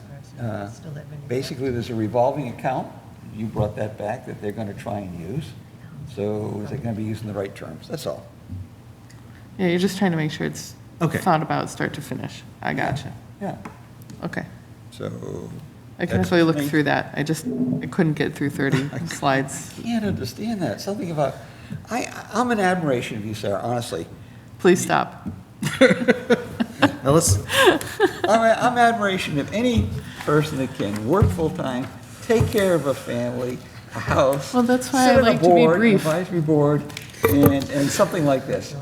basically, there's a revolving account. You brought that back that they're going to try and use. So is it going to be using the right terms? That's all. Yeah, you're just trying to make sure it's Okay. thought about start to finish. I gotcha. Yeah, Okay. so. I can That's- actually look through that. I couldn't get through 30 slides. I can't understand that. Something about, I'm in admiration of you, Sarah, honestly. Please stop. now let's, I'm admiration of any person that can work full-time, take care of a family, a house. Well, that's why I sit on a like to be board, brief. Advisory board, and something like this.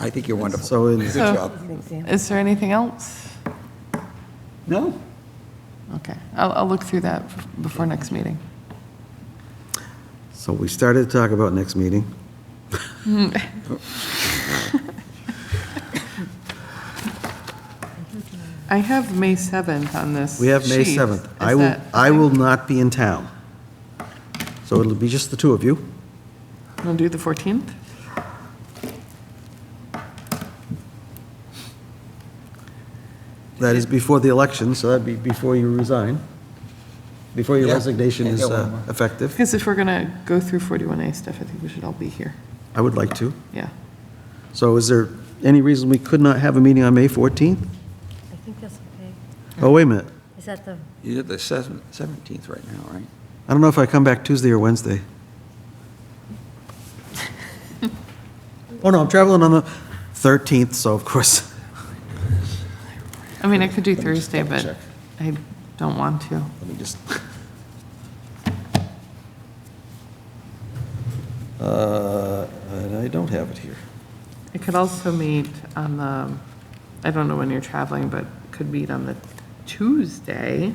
I think you're wonderful. So Good So- job. Is there anything else? No? Okay, I'll look through that before next meeting. so we started to talk about next meeting. I have May 7th on this We have May sheet. 7th. Is I will, that- I will not be in town. So it'll be just the two of you. Wanna do the 14th? That is before the election, so that'd be before you resign, before your Yeah. resignation is Yeah, one more. effective. Because if we're gonna go through 41A stuff, I think we should all be here. I would like to. Yeah. So is there any reason we could not have a meeting on May 14th? I think that's okay. Oh, wait a minute. Is that the, You're the 17th right now, right? I don't know if I come back Tuesday or Wednesday. Oh, no, I'm traveling on the 13th, so of course. I mean, I could do Thursday, double but check. I don't want to. Let me just. And I don't have it here. I could also meet on the, I don't know when you're traveling, but could meet on the Tuesday,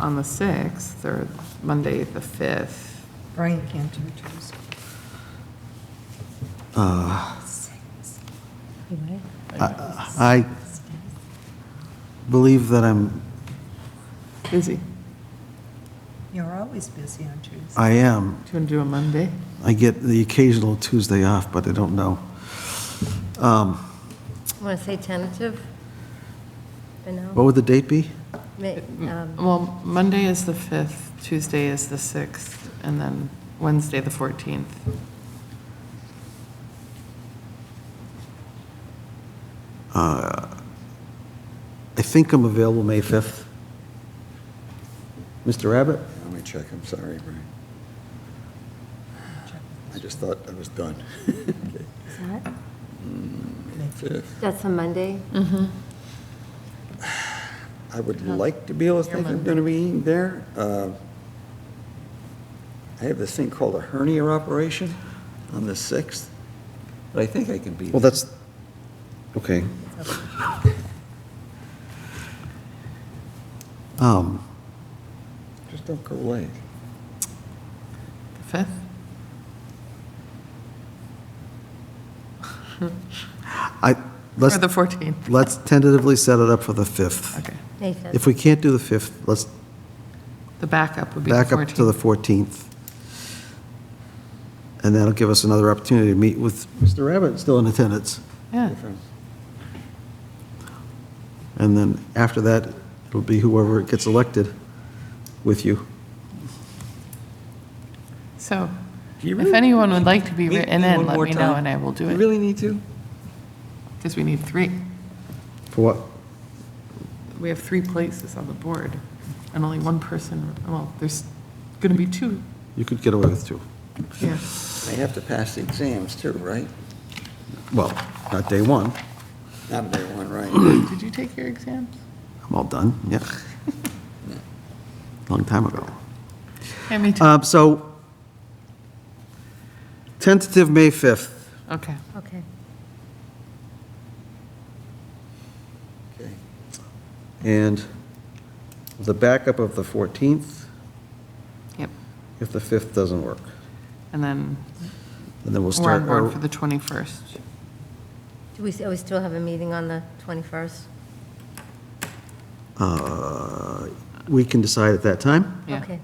on the 6th, or Monday, the 5th. Brian can't do Tuesday. I believe that Busy. You're always busy on Tuesday. I am. Do you want to do a Monday? I get the occasional Tuesday off, but I don't know. want to say tentative for now? What would the date be? May- Well, Monday is the 5th, Tuesday is the 6th, and then Wednesday, the 14th. I think I'm available May 5th. Mr. Abbott? Let me check, I'm sorry, Brian. I just thought I was done. Is that? Fifth. That's a Monday? I would like to be able to think I'm going to be there. I have this thing called a hernia operation on the 6th, but I think I can be. Well, that's, okay. Just don't go late. The 5th? Let's, Or the 14th? let's tentatively set it up for the 5th. Okay. May 5th. If we can't do the 5th, let's The backup would be the back 14th. up to the 14th. And that'll give us another opportunity to meet with Mr. Abbott, still in attendance. Yeah. And then after that, it'll be whoever gets elected with you. So Do you if really anyone would like to be meet written me in, one let more me know time? and I will do You it. really need to? Because we need 3. For what? We have 3 places on the board and only 1 person, well, there's going to be 2. You could get away with 2. Yeah. They have to pass the exams too, right? Well, not day 1. Not a day one, right? Did you take your exams? I'm all done, yeah. Long time ago. Yeah, me too. So, tentative May 5th. Okay. Okay. Okay. And the backup of the 14th, Yep. if the 5th doesn't work. And then And then we'll we're start on board our, for the 21st. Do we still have a meeting on the 21st? we can decide at that time. Yeah. Okay.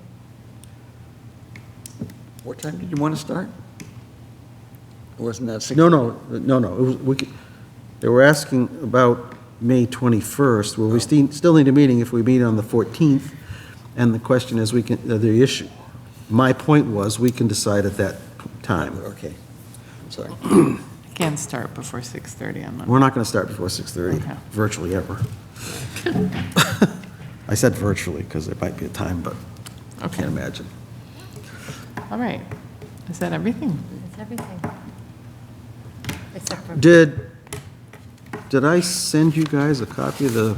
What time did you want to start? Wasn't that 6? No. It was, they were asking about May 21st. Well, we still need a meeting if we meet on the 14th. And the question is, the issue, my point was, we can decide at that time. Okay, I'm sorry. I can't start before 6:30 on Monday. We're not going to start before 6:30, Okay. virtually ever. I said virtually because there might be a time, but I Okay. can't imagine. All right. Is that everything? That's everything. Except for, Did I send you guys a copy of the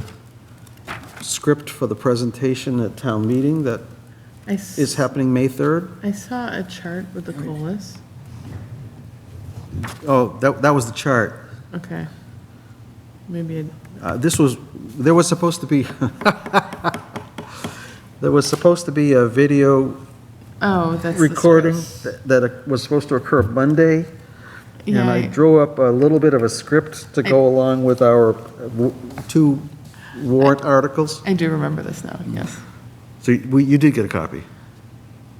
script for the presentation at town meeting that is happening May 3rd? I saw a chart with the COLAs. Oh, that was the chart. Okay. Maybe, There was supposed to be, there was supposed to be a video oh, that's the recording source. that was supposed to occur Monday. And Yeah, I drew up a little bit of a script to go along with our 2 warrant articles. I do remember this now, yes. So you did get a copy.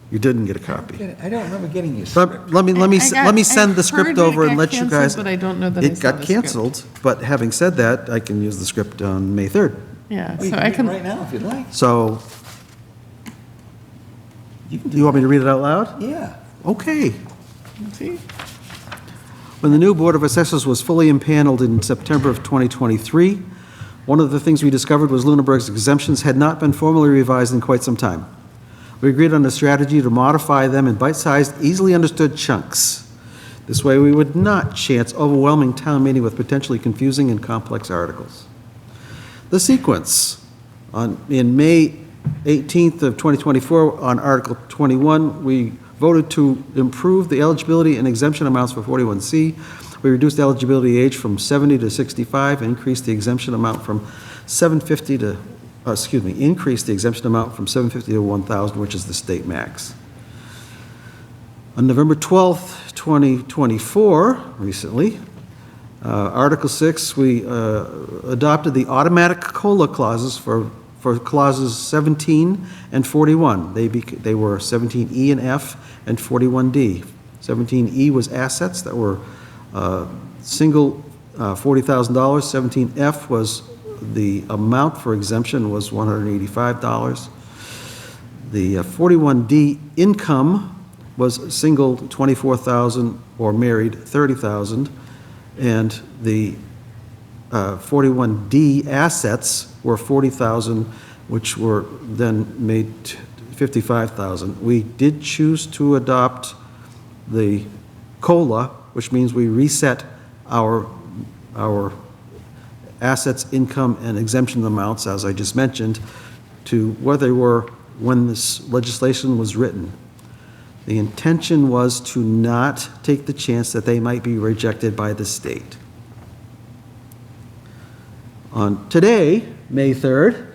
You didn't get a copy. I don't remember getting your Let script. let me I send the heard script it over and got let you canceled, guys. but I don't know that I It saw got the script. canceled, but having said that, I can use the script on May 3rd. Yeah, We so I read it can, right now if you'd like. So, You can do you want me to read it out loud? Yeah. Okay. see? When the new Board of Assessors was fully impaneled in September of 2023, one of the things we discovered was Lunenburg's exemptions had not been formally revised in quite some time. We agreed on a strategy to modify them in bite-sized, easily understood chunks. This way, we would not chance overwhelming town meeting with potentially confusing and complex articles. The sequence. In May 18th of 2024, on Article 21, we voted to improve the eligibility and exemption amounts for 41C. We reduced the eligibility age from 70 to 65, increased the exemption amount from increased the exemption amount from 750 to 1,000, which is the state max. On November 12th, 2024, recently, Article 6, we adopted the automatic COLA clauses for clauses 17 and 41. They were 17E and F and 41D. 17E was assets that were single $40,000. 17F was the amount for exemption was $185. The 41D income was single 24,000 or married 30,000, and the 41D assets were 40,000, which were then made 55,000. We did choose to adopt the COLA, which means we reset our assets, income, and exemption amounts, as I just mentioned, to what they were when this legislation was written. The intention was to not take the chance that they might be rejected by the state. On today, May 3rd,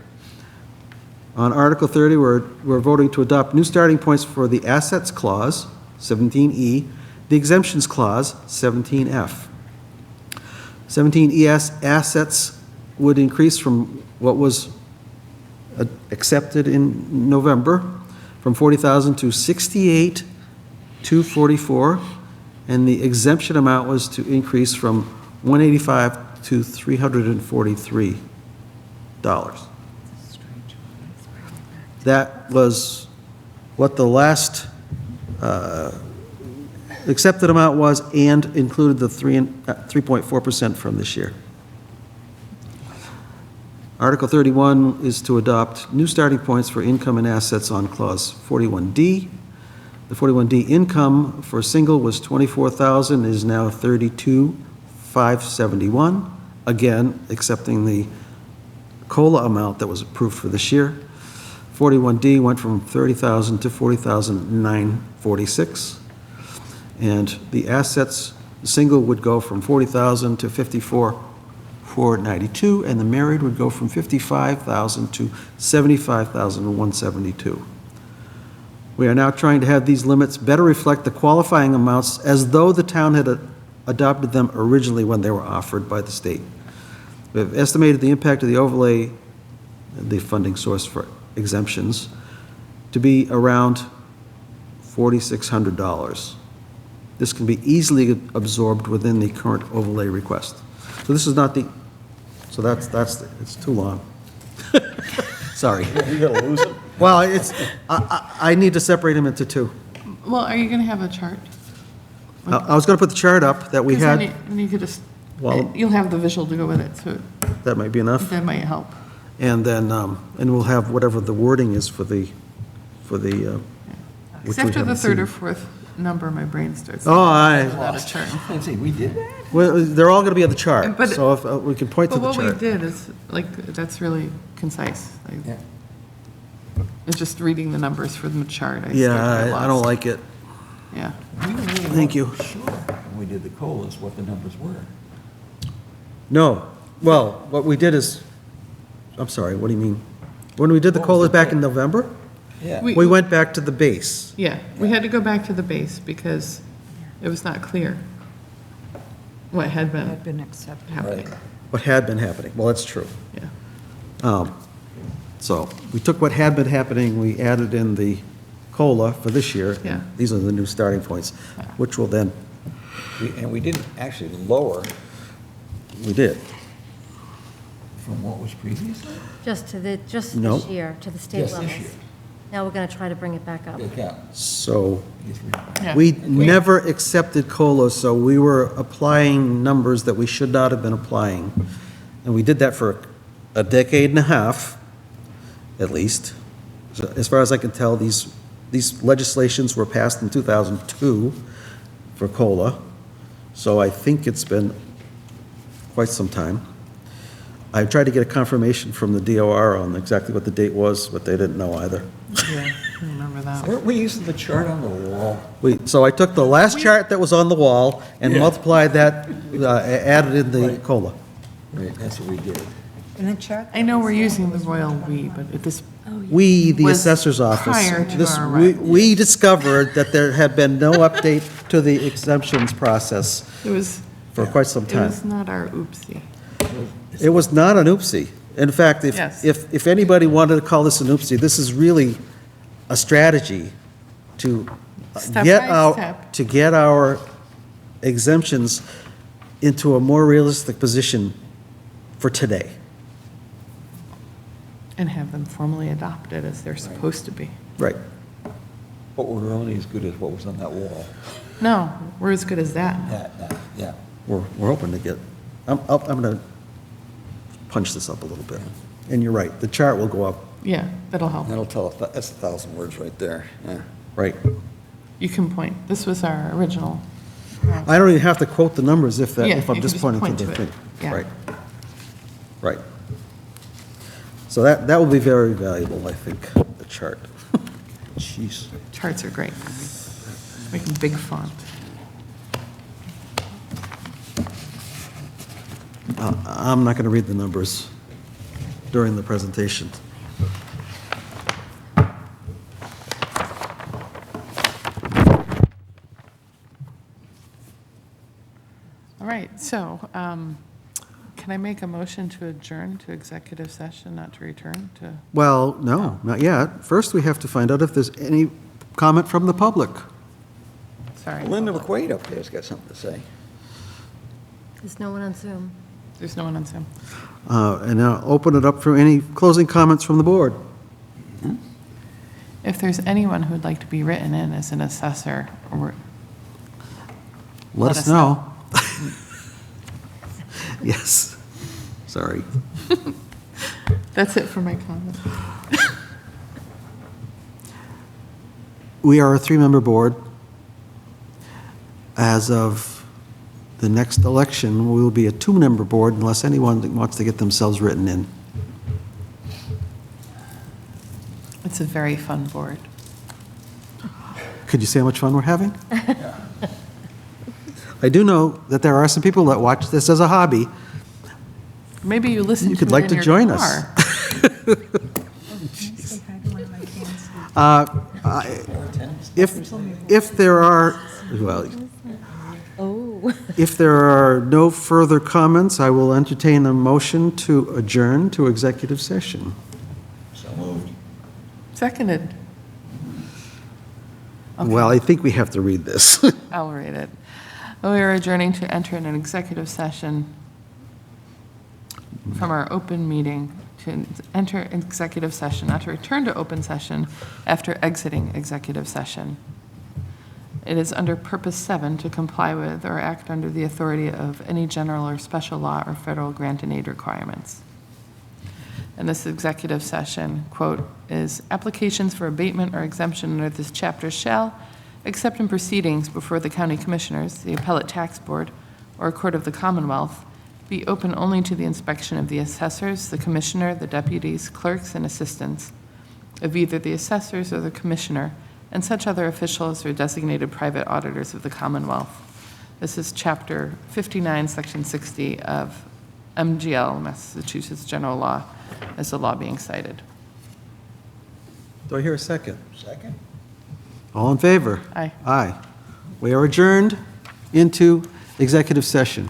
on Article 30, we're voting to adopt new starting points for the Assets Clause, 17E, the Exemptions Clause, 17F. 17ES assets would increase from what was accepted in November, from 40,000 to 68,244, and the exemption amount was to increase from 185 to $343. That was what the last accepted amount was, and included the 3.4% from this year. Article 31 is to adopt new starting points for income and assets on Clause 41D. The 41D income for single was 24,000, is now 32,571. Again, accepting the COLA amount that was approved for this year. 41D went from 30,000 to 40,946. And the assets, single would go from 40,000 to 54,492, and the married would go from 55,000 to 75,172. We are now trying to have these limits better reflect the qualifying amounts as though the town had adopted them originally when they were offered by the state. We have estimated the impact of the overlay, the funding source for exemptions, to be around $4,600. This can be easily absorbed within the current overlay request. So this is not the, so that's it's too long. Sorry. You're gonna lose it? Well, I need to separate them into two. Well, are you going to have a chart? I was going to put the chart up that we 'Cause had. then you could just, Well- you'll have the visual to go with it, so That might be enough. that might help. And then, and we'll have whatever the wording is for the, which Because we after the haven't third or seen. fourth number, my brain starts. Oh, Without a chart. I'd say, we did that? Well, they're all going to be on the chart, But- so if we can point to But the what we chart. did is, like, that's really concise. Like, Yeah. it's just reading the numbers from the chart. I start to Yeah, get I don't lost. like it. Yeah. We really Thank you. weren't sure when we did the COLAs what the numbers were. No, well, what we did is, I'm sorry, what do you mean? When we did the What was COLAs the back date? in November, Yeah. We- we went back to the base. Yeah, we had to go back to the base because it was not clear what had Had been been accepted. happening. What had been happening. Well, that's true. Yeah. So we took what had been happening, we added in the COLA for this year. and Yeah. These are the new starting points, which will then, And we didn't actually lower we did. from what was previously? Just No. this year, to the state Just levels. this year. Now we're going to try to bring it back up. Okay, yeah. So Yeah. we never accepted COLA, so we were applying numbers that we should not have been applying. And we did that for a decade and a half, at least. So as far as I can tell, these legislations were passed in 2002 for COLA, so I think it's been quite some time. I tried to get a confirmation from the DOR on exactly what the date was, but they didn't know either. Yeah, I remember that. Weren't we using the chart on the wall? So I took the last chart that was on the wall and Yeah. multiplied that, added in the Right. COLA. Right, that's what we did. And the chart. I know we're using the royal we, but at this, We, the Was assessor's office. prior to this- our we- arrival. We discovered that there had been no update to the exemptions process it was, for quite some it time. was not our oopsie. It was not an oopsie. In fact, Yes. if anybody wanted to call this an oopsie, this is really a strategy to Step get by our, step. to get our exemptions into a more realistic position for today. And have them formally adopted as they're supposed to be. Right. But we're only as good as what was on that wall. No, we're as good as that. Yeah. We're hoping to get, I'm going to punch this up a little bit. And you're right, the chart will go up, Yeah, that'll help. That'll tell, that's 1,000 words right there, yeah. right. You can point. This was our original. I don't even have to quote the numbers if Yeah, I'm you just can just pointing point to the to it. thing. Yeah. Right. Right. So that will be very valuable, I think, the chart. Jeez. Charts are great. Make them big font. I'm not going to read the numbers during the presentation. All right, so can I make a motion to adjourn to executive session, not to return to? Well, no, not yet. First, we have to find out if there's any comment from the public. Sorry. Linda McQuaid up there's got something to say. There's no one on Zoom. There's no one on Zoom. And I'll open it up for any closing comments from the board. If there's anyone who'd like to be written in as an assessor, or Let us know. Yes. Sorry. that's it for my comment. We are a three-member board. As of the next election, we will be a two-member board unless anyone wants to get themselves written in. It's a very fun board. Could you see how much fun we're having? I do know that there are some people that watch this as a hobby. Maybe you listen You to could it like in to your join car. us. Say hi to one of my fans. If there are, well, if there are no further comments, I will entertain a motion to adjourn to executive session. So moved. Seconded. Well, I think we have to read this. I'll read it. We are adjourning to enter in an executive session from our open meeting to enter executive session, not to return to open session after exiting executive session. It is under Purpose 7 to comply with or act under the authority of any general or special law or federal grant and aid requirements. And this executive session, quote, is applications for abatement or exemption under this chapter shall, except in proceedings before the county commissioners, the appellate tax board, or a court of the Commonwealth, be open only to the inspection of the assessors, the commissioner, the deputies, clerks, and assistants of either the assessors or the commissioner, and such other officials or designated private auditors of the Commonwealth. This is Chapter 59, Section 60 of MGL, Massachusetts General Law, as the law being cited. Do I hear a second? Second? All in favor? Aye. Aye. We are adjourned into executive session.